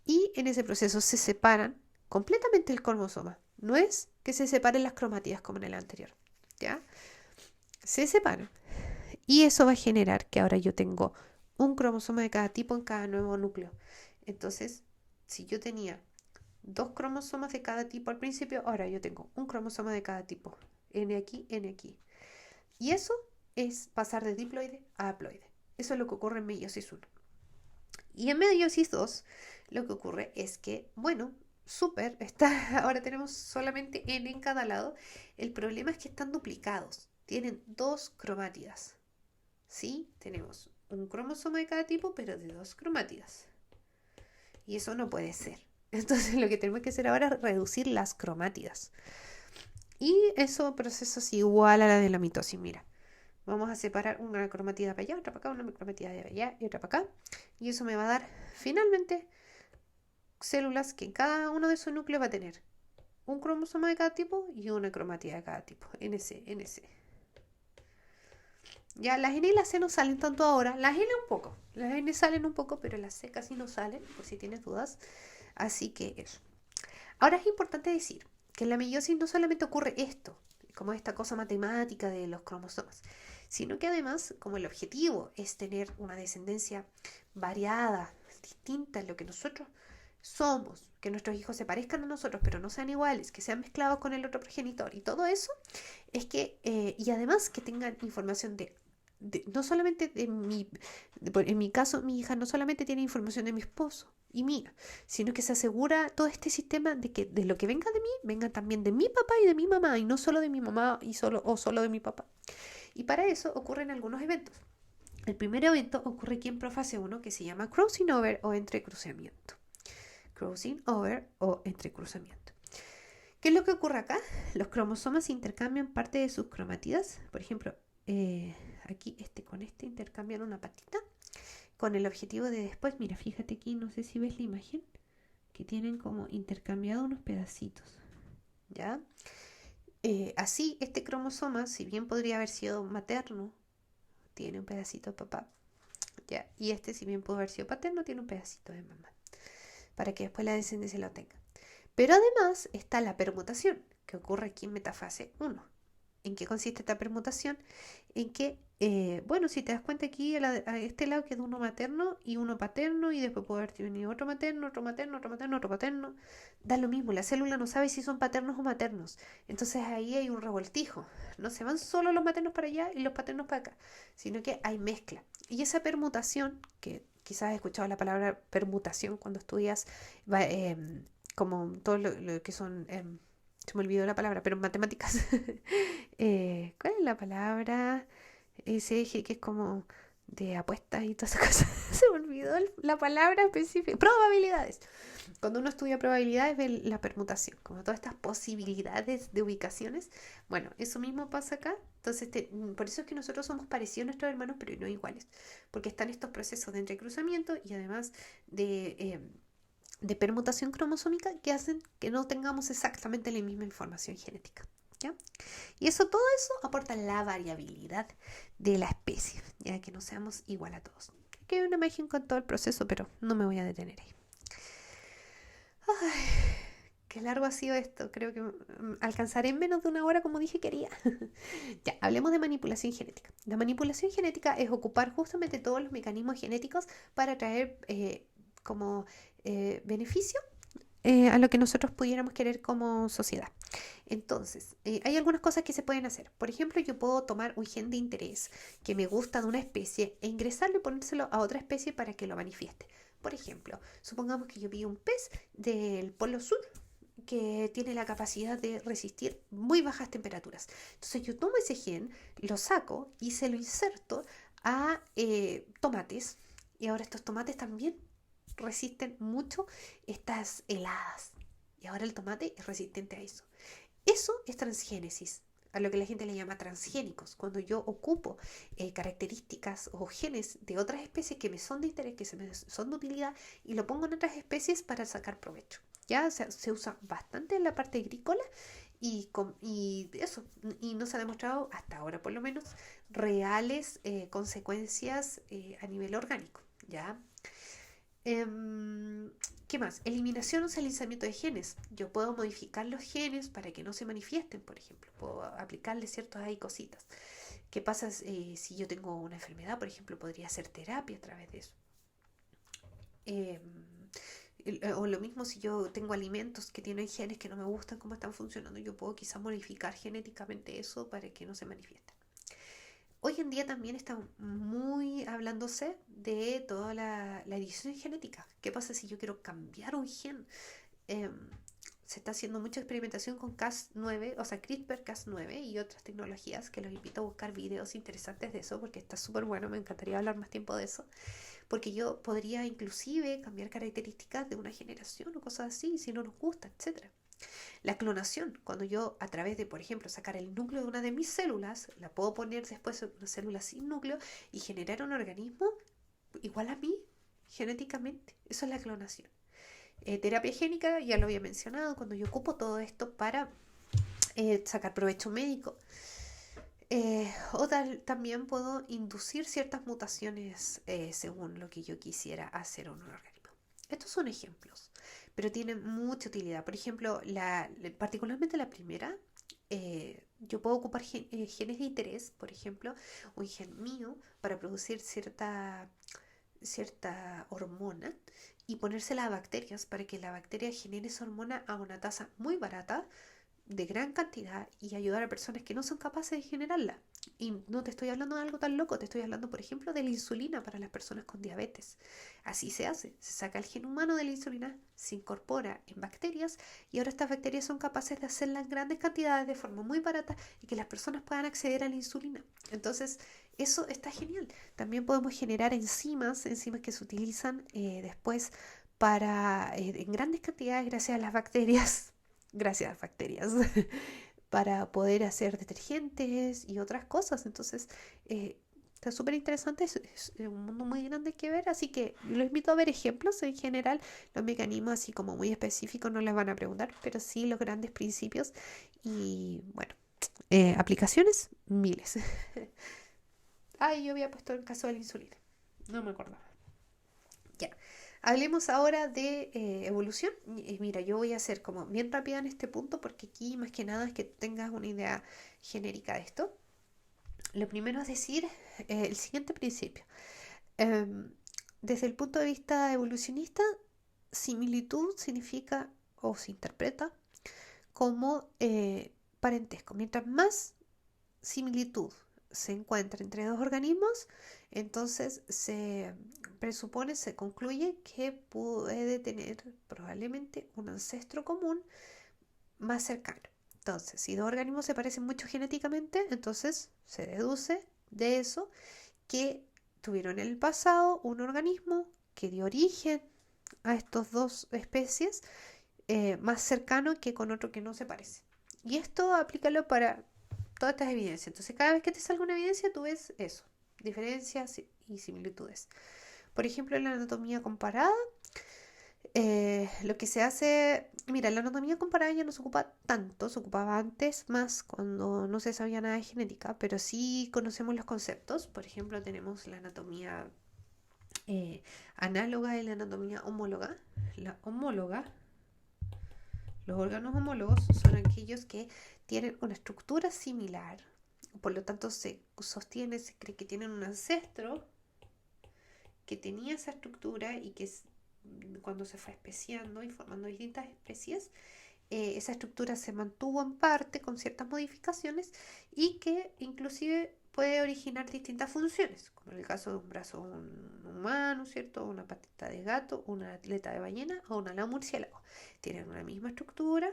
Y en ese proceso se separan completamente el cromosoma. No es que se separen las cromátidas como en el anterior. ¿Ya? Se separan. Y eso va a generar que ahora yo tengo un cromosoma de cada tipo en cada nuevo núcleo. Entonces, si yo tenía 2 cromosomas de cada tipo al principio, ahora yo tengo un cromosoma de cada tipo. N aquí, N aquí. Y eso es pasar de diploide a haploide. Eso es lo que ocurre en meiosis 1. Y en meiosis 2, lo que ocurre es que, bueno, súper, ahora tenemos solamente N en cada lado. El problema es que están duplicados. Tienen 2 cromátidas. ¿Sí? Tenemos un cromosoma de cada tipo, pero de 2 cromátidas. Y eso no puede ser. Entonces lo que tenemos que hacer ahora es reducir las cromátidas. Y eso proceso es igual a la de la mitosis. Mira, vamos a separar una cromatida para allá, otra para acá, una cromatida de allá y otra para acá. Y eso me va a dar finalmente células que en cada uno de esos núcleos va a tener un cromosoma de cada tipo y una cromatida de cada tipo. NC, NC. Ya las N y las C no salen tanto ahora. Las N un poco. Las N salen un poco, pero las C casi no salen, por si tienes dudas. Así que eso. Ahora es importante decir que en la meiosis no solamente ocurre esto, como esta cosa matemática de los cromosomas, sino que además, como el objetivo es tener una descendencia variada, distinta en lo que nosotros somos, que nuestros hijos se parezcan a nosotros, pero no sean iguales, que sean mezclados con el otro progenitor y todo eso, es que, y además que tengan información no solamente en mi caso, mi hija no solamente tiene información de mi esposo y mía, sino que se asegura todo este sistema de que de lo que venga de mí, venga también de mi papá y de mi mamá, y no solo de mi mamá o solo de mi papá. Y para eso ocurren algunos eventos. El primer evento ocurre aquí en Profase 1, que se llama crossing over o entrecruzamiento. Crossing over o entrecruzamiento. ¿Qué es lo que ocurre acá? Los cromosomas intercambian parte de sus cromátidas. Por ejemplo, aquí con este intercambian una patita con el objetivo de después, mira, fíjate aquí, no sé si ves la imagen, que tienen como intercambiado unos pedacitos, ¿ya? Así, este cromosoma, si bien podría haber sido materno, tiene un pedacito de papá, ¿ya? Y este, si bien pudo haber sido paterno, tiene un pedacito de mamá, para que después la descendencia lo tenga. Pero además está la permutación, que ocurre aquí en metafase 1. ¿En qué consiste esta permutación? En que, bueno, si te das cuenta aquí, a este lado queda uno materno y uno paterno, y después puede haber venido otro materno, otro materno, otro materno, otro paterno. Da lo mismo, la célula no sabe si son paternos o maternos. Entonces ahí hay un revoltijo. No se van solo los maternos para allá y los paternos para acá, sino que hay mezcla. Y esa permutación, que quizás has escuchado la palabra permutación cuando estudias, como todo lo que son... se me olvidó la palabra, pero en matemáticas. ¿Cuál es la palabra? Ese eje que es como de apuestas y todas esas cosas. Se me olvidó la palabra específica. Probabilidades. Cuando uno estudia probabilidades ve la permutación, como todas estas posibilidades de ubicaciones. Bueno, eso mismo pasa acá. Entonces, por eso es que nosotros somos parecidos a nuestros hermanos, pero no iguales. Porque están estos procesos de entrecruzamiento y además de permutación cromosómica que hacen que no tengamos exactamente la misma información genética. ¿Ya? Y todo eso aporta la variabilidad de la especie, ya que no seamos igual a todos. Aquí hay una imagen con todo el proceso, pero no me voy a detener ahí. Ay, qué largo ha sido esto. Creo que alcanzaré en menos de una hora como dije quería. Ya, hablemos de manipulación genética. La manipulación genética es ocupar justamente todos los mecanismos genéticos para traer como beneficio a lo que nosotros pudiéramos querer como sociedad. Entonces, hay algunas cosas que se pueden hacer. Por ejemplo, yo puedo tomar un gen de interés que me gusta de una especie e ingresarlo y ponérselo a otra especie para que lo manifieste. Por ejemplo, supongamos que yo vi un pez del Polo Sur que tiene la capacidad de resistir muy bajas temperaturas. Entonces yo tomo ese gen, lo saco y se lo inserto a tomates. Y ahora estos tomates también resisten mucho estas heladas. Y ahora el tomate es resistente a eso. Eso es transgénesis, a lo que la gente le llama transgénicos, cuando yo ocupo características o genes de otras especies que me son de interés, que me son de utilidad, y lo pongo en otras especies para sacar provecho. Ya se usa bastante en la parte agrícola y eso, y no se ha demostrado hasta ahora por lo menos reales consecuencias a nivel orgánico. ¿Ya? ¿Qué más? Eliminación o silenciamiento de genes. Yo puedo modificar los genes para que no se manifiesten, por ejemplo. Puedo aplicarle ciertas ahí cositas. ¿Qué pasa si yo tengo una enfermedad? Por ejemplo, podría hacer terapia a través de eso. O lo mismo si yo tengo alimentos que tienen genes que no me gustan, cómo están funcionando. Yo puedo quizás modificar genéticamente eso para que no se manifieste. Hoy en día también está muy hablándose de toda la edición genética. ¿Qué pasa si yo quiero cambiar un gen? Se está haciendo mucha experimentación con Cas9, o sea, CRISPR-Cas9 y otras tecnologías que los invito a buscar videos interesantes de eso porque está súper bueno, me encantaría hablar más tiempo de eso. Porque yo podría inclusive cambiar características de una generación o cosas así, si no nos gusta, etcétera. La clonación, cuando yo a través de, por ejemplo, sacar el núcleo de una de mis células, la puedo poner después en una célula sin núcleo y generar un organismo igual a mí genéticamente. Eso es la clonación. Terapia génica, ya lo había mencionado, cuando yo ocupo todo esto para sacar provecho médico. También puedo inducir ciertas mutaciones según lo que yo quisiera hacer en un organismo. Estos son ejemplos, pero tienen mucha utilidad. Por ejemplo, particularmente la primera, yo puedo ocupar genes de interés, por ejemplo, un gen mío para producir cierta hormona y ponérsela a bacterias para que la bacteria genere esa hormona a una tasa muy barata, de gran cantidad, y ayudar a personas que no son capaces de generarla. Y no te estoy hablando de algo tan loco, te estoy hablando, por ejemplo, de la insulina para las personas con diabetes. Así se hace, se saca el gen humano de la insulina, se incorpora en bacterias y ahora estas bacterias son capaces de hacerla en grandes cantidades de forma muy barata y que las personas puedan acceder a la insulina. Entonces, eso está genial. También podemos generar enzimas que se utilizan después en grandes cantidades gracias a las bacterias. Gracias, bacterias, para poder hacer detergentes y otras cosas. Entonces, está súper interesante, es un mundo muy grande que ver, así que los invito a ver ejemplos. En general, los mecanismos así como muy específicos no les van a preguntar, pero sí los grandes principios y, bueno, aplicaciones, miles. Ay, yo había puesto el caso de la insulina, no me acordaba. Ya. Hablemos ahora de evolución. Mira, yo voy a ser como bien rápida en este punto porque aquí más que nada es que tengas una idea genérica de esto. Lo primero es decir el siguiente principio. Em, Desde el punto de vista evolucionista, similitud significa o se interpreta como parentesco. Mientras más similitud se encuentra entre dos organismos, entonces se presupone, se concluye que puede tener probablemente un ancestro común más cercano. Entonces, si dos organismos se parecen mucho genéticamente, entonces se deduce de eso que tuvieron en el pasado un organismo que dio origen a estas dos especies más cercano que con otro que no se parece. Y esto aplícalo para todas estas evidencias. Entonces, cada vez que te salga una evidencia, tú ves eso, diferencias y similitudes. Por ejemplo, en la anatomía comparada, lo que se hace, mira, la anatomía comparada ya no se ocupa tanto, se ocupaba antes más cuando no se sabía nada de genética, pero sí conocemos los conceptos. Por ejemplo, tenemos la anatomía análoga y la anatomía homóloga. La homóloga, los órganos homólogos son aquellos que tienen una estructura similar, por lo tanto se sostiene, se cree que tienen un ancestro que tenía esa estructura y que cuando se fue especiando y formando distintas especies, esa estructura se mantuvo en parte con ciertas modificaciones y que inclusive puede originar distintas funciones, como en el caso de un brazo humano, ¿cierto? Una patita de gato, una aleta de ballena o una ala murciélago. Tienen una misma estructura,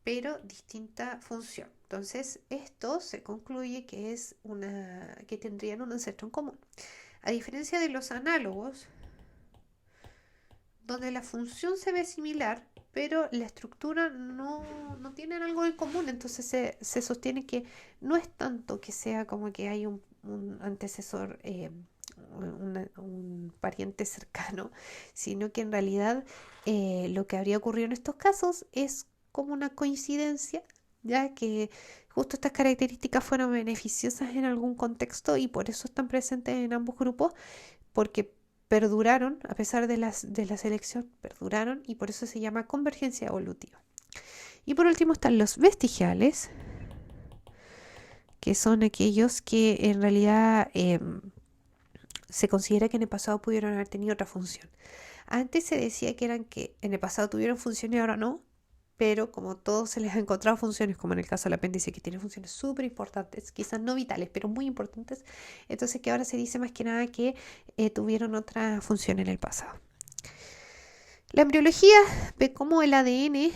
pero distinta función. Entonces, esto se concluye que que tendrían un ancestro en común. A diferencia de los análogos, donde la función se ve similar, pero la estructura no tienen algo en común, entonces se sostiene que no es tanto que sea como que hay un antecesor, un pariente cercano, sino que en realidad lo que habría ocurrido en estos casos es como una coincidencia, ya que justo estas características fueron beneficiosas en algún contexto y por eso están presentes en ambos grupos, porque perduraron, a pesar de la selección, perduraron y por eso se llama convergencia evolutiva. Y por último están los vestigiales, que son aquellos que en realidad se considera que en el pasado pudieron haber tenido otra función. Antes se decía que eran que en el pasado tuvieron función y ahora no, pero como todos se les ha encontrado funciones, como en el caso del apéndice, que tiene funciones súper importantes, quizás no vitales, pero muy importantes, entonces que ahora se dice más que nada que tuvieron otra función en el pasado. La embriología ve cómo el ADN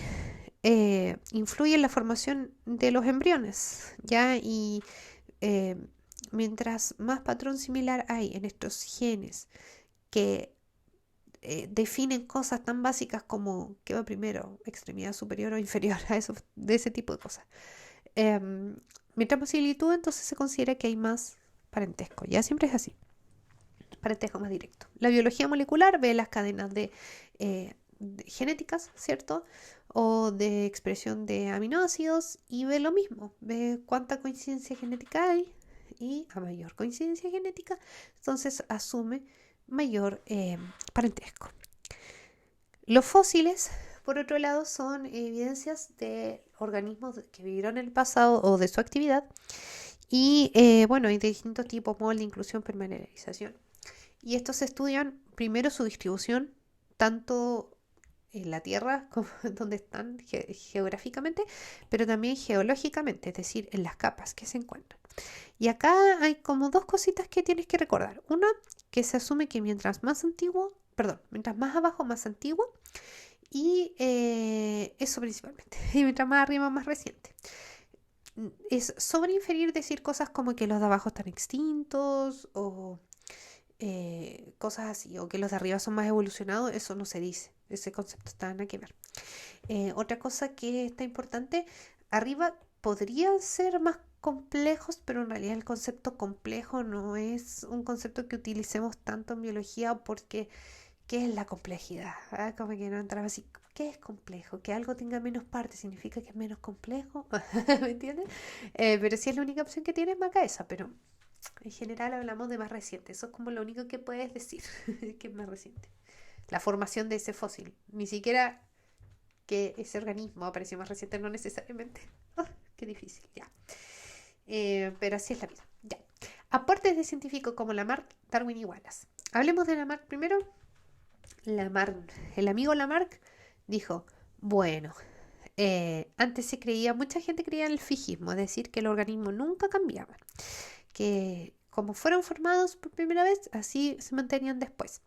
influye en la formación de los embriones, ¿ya? Y eh, mientras más patrón similar hay en estos genes que definen cosas tan básicas como qué va primero, extremidad superior o inferior, a eso, de ese tipo de cosas. Mientras más similitud, entonces se considera que hay más parentesco. Ya siempre es así. Parentesco más directo. La biología molecular ve las cadenas de genéticas, ¿cierto? O de expresión de aminoácidos y ve lo mismo. Ve cuánta coincidencia genética hay y a mayor coincidencia genética, entonces asume mayor parentesco. Los fósiles, por otro lado, son evidencias de organismos que vivieron en el pasado o de su actividad y, bueno, hay de distintos tipos, molde, inclusión, permineralización. Y estos estudian primero su distribución, tanto en la Tierra como donde están geográficamente, pero también geológicamente, es decir, en las capas que se encuentran. Y acá hay como dos cositas que tienes que recordar. Una, que se asume que mientras más antiguo, perdón, mientras más abajo, más antiguo, y eso principalmente, y mientras más arriba, más reciente. Es sobreinferir decir cosas como que los de abajo están extintos o cosas así, o que los de arriba son más evolucionados, eso no se dice, ese concepto está nada que ver. Otra cosa que está importante, arriba podrían ser más complejos, pero en realidad el concepto complejo no es un concepto que utilicemos tanto en biología porque ¿qué es la complejidad? ¿Ah? Como que no entraba así, ¿qué es complejo? Que algo tenga menos partes significa que es menos complejo, ¿me entiendes? Pero si es la única opción que tienes, marca esa, pero En general hablamos de más reciente. Eso es como lo único que puedes decir, que es más reciente. La formación de ese fósil. Ni siquiera que ese organismo apareció más reciente, no necesariamente. Oh, qué difícil, ya. Pero así es la vida, ya. Aportes de científicos como Lamarck, Darwin y Wallace. Hablemos de Lamarck primero. Lamarck, el amigo Lamarck dijo, bueno, antes se creía, mucha gente creía en el fijismo, es decir, que el organismo nunca cambiaba, que como fueron formados por primera vez, así se mantenían después.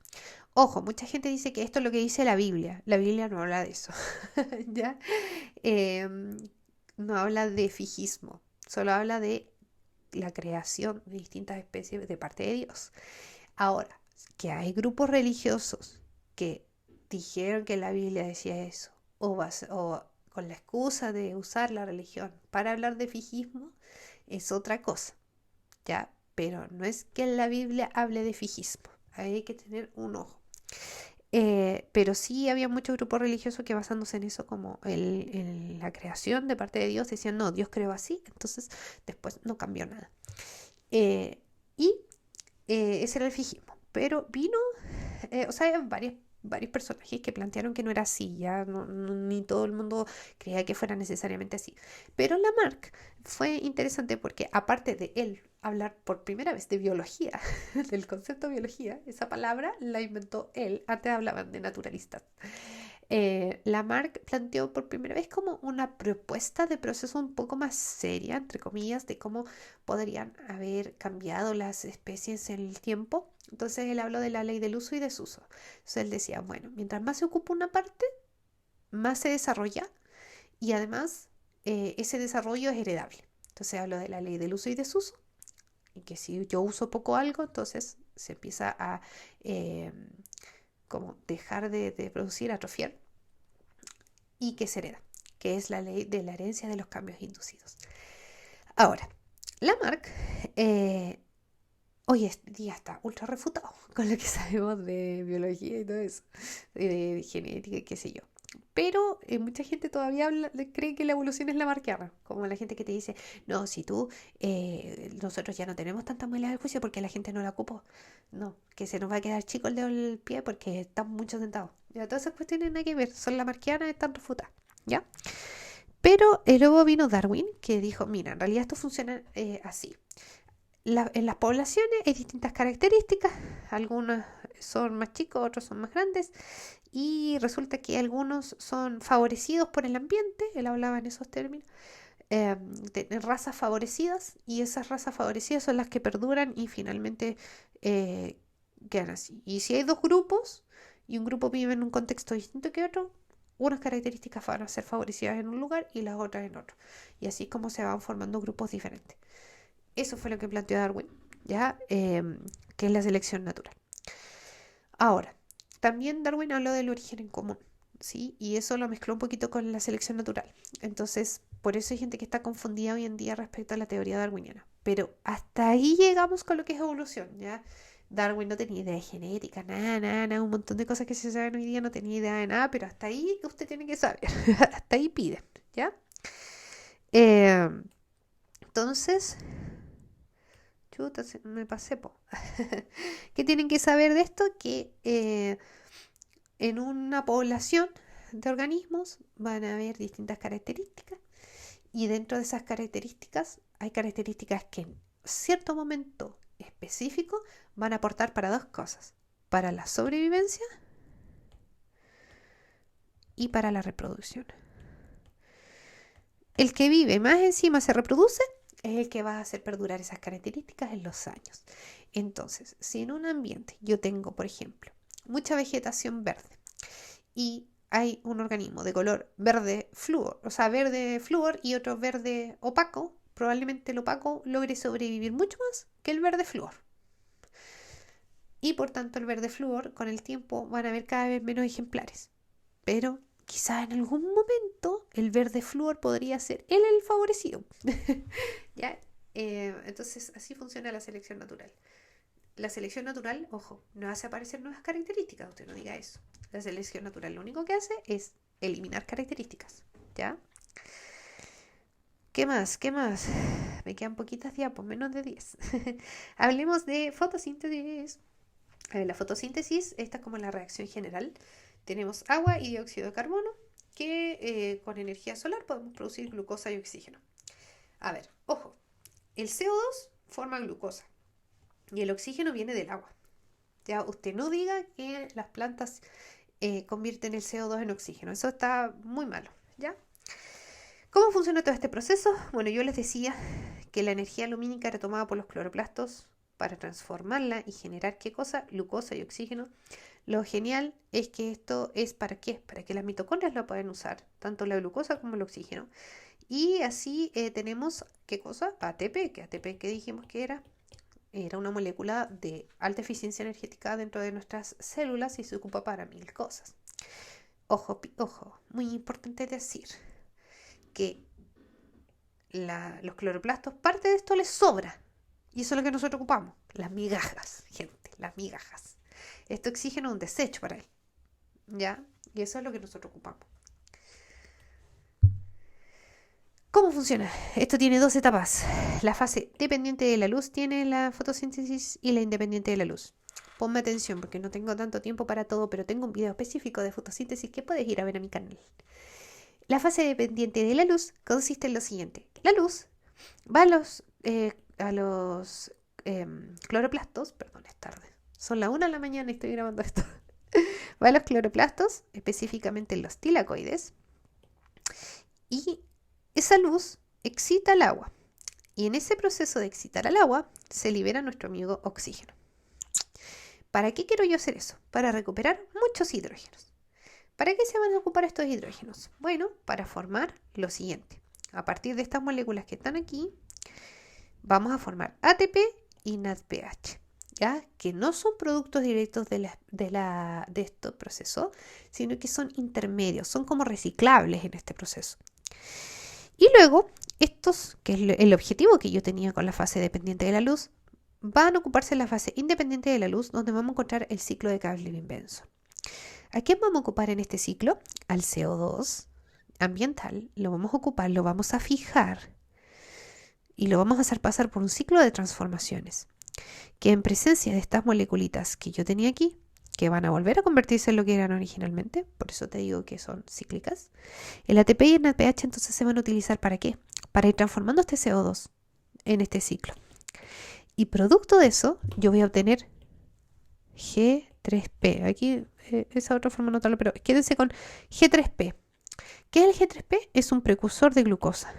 Ojo, mucha gente dice que esto es lo que dice la Biblia. La Biblia no habla de eso, ¿ya? Eh, no habla de fijismo, solo habla de la creación de distintas especies de parte de Dios. Ahora, que hay grupos religiosos que dijeron que la Biblia decía eso, o con la excusa de usar la religión para hablar de fijismo, es otra cosa, ¿ya? Pero no es que la Biblia hable de fijismo, ahí hay que tener un ojo. Pero sí había muchos grupos religiosos que basándose en eso como en la creación de parte de Dios decían, no, Dios creó así, entonces después no cambió nada. Eh, y ese era el fijismo. Pero vino, o sea, hay varios personajes que plantearon que no era así, ya ni todo el mundo creía que fuera necesariamente así. Pero Lamarck fue interesante porque aparte de él hablar por primera vez de biología, del concepto de biología, esa palabra la inventó él, antes hablaban de naturalistas. Lamarck planteó por primera vez como una propuesta de proceso un poco más seria, entre comillas, de cómo podrían haber cambiado las especies en el tiempo. Entonces él habló de la ley del uso y desuso. Entonces él decía, bueno, mientras más se ocupa una parte, más se desarrolla y además ese desarrollo es heredable. Entonces habló de la ley del uso y desuso y que si yo uso poco algo, entonces se empieza a como dejar de producir, atrofiar y que se hereda, que es la ley de la herencia de los cambios inducidos. Ahora, Lamarck hoy este día está ultra refutado con lo que sabemos de biología y todo eso, de genética y qué sé yo. Pero mucha gente todavía cree que la evolución es lamarckiana, como la gente que te dice, no, si tú, nosotros ya no tenemos tanta muela del juicio porque la gente no la ocupó. No, que se nos va a quedar chico el dedo del pie porque están mucho sentados. Ya, todas esas cuestiones nada que ver, son lamarckianas, están refutadas, ¿ya? Pero luego vino Darwin que dijo, mira, en realidad esto funciona así. En las poblaciones hay distintas características, algunas son más chicos, otros son más grandes, y resulta que algunos son favorecidos por el ambiente, él hablaba en esos términos, de razas favorecidas, y esas razas favorecidas son las que perduran y finalmente quedan así. Y si hay dos grupos, y un grupo vive en un contexto distinto que otro, unas características van a ser favorecidas en un lugar y las otras en otro. Y así es como se van formando grupos diferentes. Eso fue lo que planteó Darwin, ¿ya? Que es la selección natural. Ahora, también Darwin habló del origen en común, ¿sí? Y eso lo mezcló un poquito con la selección natural. Entonces, por eso hay gente que está confundida hoy en día respecto a la teoría darwiniana. Pero hasta ahí llegamos con lo que es evolución, ¿ya? Darwin no tenía idea de genética, nada, un montón de cosas que se saben hoy día no tenía idea de nada, pero hasta ahí usted tiene que saber, hasta ahí piden, ¿ya? Eh, entonces, chuta, me pasé, po. ¿Qué tienen que saber de esto? Que en una población de organismos van a haber distintas características y dentro de esas características hay características que en cierto momento específico van a aportar para dos cosas, para la sobrevivencia y para la reproducción. El que vive más encima se reproduce es el que va a hacer perdurar esas características en los años. Entonces, si en un ambiente yo tengo, por ejemplo, mucha vegetación verde y hay un organismo de color verde flúor, o sea, verde flúor y otro verde opaco, probablemente el opaco logre sobrevivir mucho más que el verde flúor. Y por tanto el verde flúor con el tiempo van a haber cada vez menos ejemplares. Pero quizá en algún momento el verde flúor podría ser él el favorecido. ¿Ya? Entonces así funciona la selección natural. La selección natural, ojo, no hace aparecer nuevas características, usted no diga eso. La selección natural lo único que hace es eliminar características, ¿ya? ¿Qué más? ¿Qué más? me quedan poquitas diapos, menos de 10. Hablemos de fotosíntesis. A ver, la fotosíntesis, esta es como la reacción general. Tenemos agua y dióxido de carbono, que con energía solar podemos producir glucosa y oxígeno. A ver, ojo, el CO2 forma glucosa y el oxígeno viene del agua. Ya usted no diga que las plantas convierten el CO2 en oxígeno, eso está muy malo, ¿ya? ¿Cómo funciona todo este proceso? Bueno, yo les decía que la energía lumínica era tomada por los cloroplastos para transformarla y generar, ¿qué cosa? Glucosa y oxígeno. Lo genial es que esto es ¿para qué? Para que las mitocondrias lo puedan usar, tanto la glucosa como el oxígeno. Y así tenemos, ¿qué cosa? ATP, que ATP que dijimos que era una molécula de alta eficiencia energética dentro de nuestras células y se ocupa para 1000 cosas. Ojo, muy importante decir que los cloroplastos, parte de esto les sobra. Y eso es lo que nosotros ocupamos. Las migajas, gente, las migajas. Este oxígeno es un desecho para él. ¿Ya? Y eso es lo que nosotros ocupamos. ¿Cómo funciona? Esto tiene 2 etapas. La fase dependiente de la luz tiene la fotosíntesis y la independiente de la luz. Ponme atención porque no tengo tanto tiempo para todo, pero tengo un video específico de fotosíntesis que puedes ir a ver a mi canal. La fase dependiente de la luz consiste en lo siguiente. La luz va a los cloroplastos, perdón, es tarde. Son las 1 de la mañana y estoy grabando esto. Va a los cloroplastos, específicamente los tilacoides, y esa luz excita al agua. Y en ese proceso de excitar al agua se libera nuestro amigo oxígeno. ¿Para qué quiero yo hacer eso? Para recuperar muchos hidrógenos. ¿Para qué se van a ocupar estos hidrógenos? Bueno, para formar lo siguiente. A partir de estas moléculas que están aquí, vamos a formar ATP y NADPH, ¿ya? Que no son productos directos de estos procesos, sino que son intermedios, son como reciclables en este proceso. Y luego, estos, que es el objetivo que yo tenía con la fase dependiente de la luz, van a ocuparse en la fase independiente de la luz, donde vamos a encontrar el ciclo de Calvin-Benson. ¿A quién vamos a ocupar en este ciclo? Al CO2 ambiental, lo vamos a ocupar, lo vamos a fijar y lo vamos a hacer pasar por un ciclo de transformaciones, que en presencia de estas moleculitas que yo tenía aquí, que van a volver a convertirse en lo que eran originalmente, por eso te digo que son cíclicas, el ATP y el NADPH entonces se van a utilizar ¿para qué? Para ir transformando este CO2 en este ciclo. Y producto de eso, yo voy a obtener G3P. Aquí esa otra forma de notarlo, pero quédense con G3P. ¿Qué es el G3P? Es un precursor de glucosa.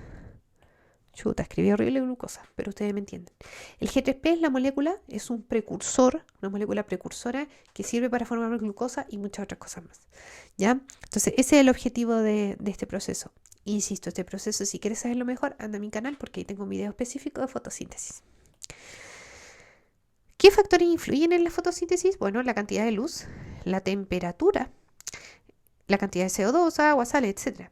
Chuta, escribí horrible glucosa, pero ustedes me entienden. El G3P es la molécula, es un precursor, una molécula precursora que sirve para formar glucosa y muchas otras cosas más. ¿Ya? Entonces, ese es el objetivo de este proceso. Insisto, este proceso, si quieres saberlo mejor, anda a mi canal porque ahí tengo un video específico de fotosíntesis. ¿Qué factores influyen en la fotosíntesis? Bueno, la cantidad de luz, la temperatura, la cantidad de CO2, agua, sal, etc.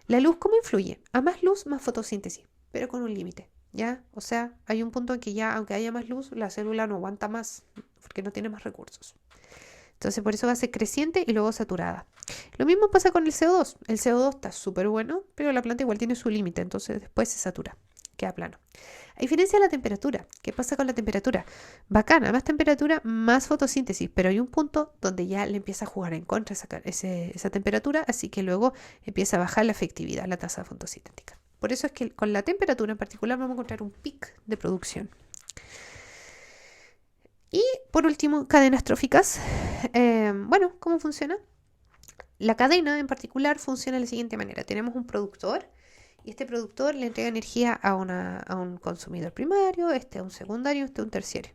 ¿La luz cómo influye? A más luz, más fotosíntesis, pero con un límite, ¿ya? O sea, hay un punto en que ya, aunque haya más luz, la célula no aguanta más, porque no tiene más recursos. Entonces, por eso va a ser creciente y luego saturada. Lo mismo pasa con el CO2. El CO2 está súper bueno, pero la planta igual tiene su límite, entonces después se satura, queda plano. A diferencia de la temperatura, ¿qué pasa con la temperatura? Bacana, más temperatura, más fotosíntesis, pero hay un punto donde ya le empieza a jugar en contra esa temperatura, así que luego empieza a bajar la efectividad, la tasa fotosintética. Por eso es que con la temperatura en particular vamos a encontrar un pic de producción. Y por último, cadenas tróficas. Bueno, ¿cómo funciona? La cadena en particular funciona de la siguiente manera. Tenemos un productor y este productor le entrega energía a un consumidor primario, a un secundario, a un terciario.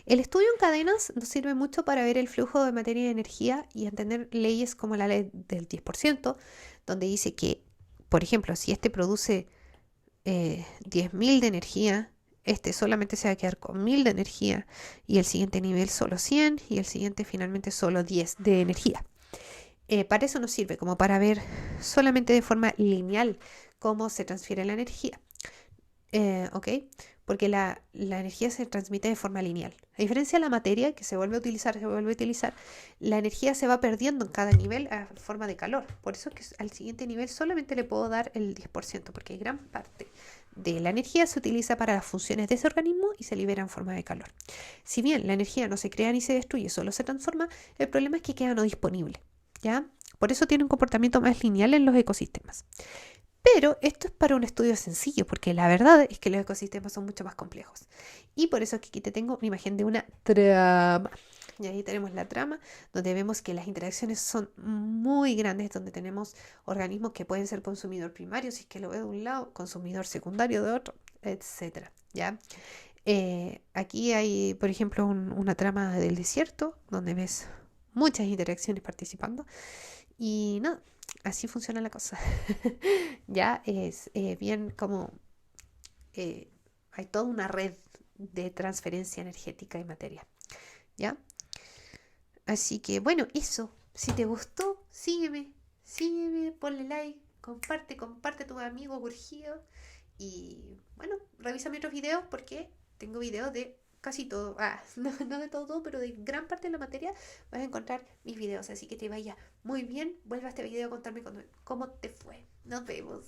El estudio en cadenas nos sirve mucho para ver el flujo de materia y energía y entender leyes como la ley del 10%, donde dice que, por ejemplo, si este produce 10.000 de energía, este solamente se va a quedar con 1.000 de energía y el siguiente nivel solo 100 y el siguiente finalmente solo 10 de energía. Para eso nos sirve como para ver solamente de forma lineal cómo se transfiere la energía. ¿Ok? Porque la energía se transmite de forma lineal. A diferencia de la materia, que se vuelve a utilizar, la energía se va perdiendo en cada nivel a forma de calor. Por eso es que al siguiente nivel solamente le puedo dar el 10%, porque hay gran parte de la energía se utiliza para las funciones de ese organismo y se libera en forma de calor. Si bien la energía no se crea ni se destruye, solo se transforma, el problema es que queda no disponible, ¿ya? Por eso tiene un comportamiento más lineal en los ecosistemas. Pero esto es para un estudio sencillo, porque la verdad es que los ecosistemas son mucho más complejos. Y por eso aquí te tengo una imagen de una trama. Y ahí tenemos la trama, donde vemos que las interacciones son muy grandes, donde tenemos organismos que pueden ser consumidor primario, si es que lo veo de un lado, consumidor secundario de otro, etcétera. ¿Ya? Aquí hay, por ejemplo, una trama del desierto, donde ves muchas interacciones participando. Y nada, así funciona la cosa. Ya es bien como hay toda una red de transferencia energética y materia. ¿Ya? Así que bueno, eso. Si te gustó, sígueme, ponle like, comparte a tus amigos urgidos. Y bueno, revisa mis otros videos porque tengo videos de casi todo. No de todo, pero de gran parte de la materia vas a encontrar mis videos. Así que te vaya muy bien. Vuelve a este video a contarme cómo te fue. Nos vemos.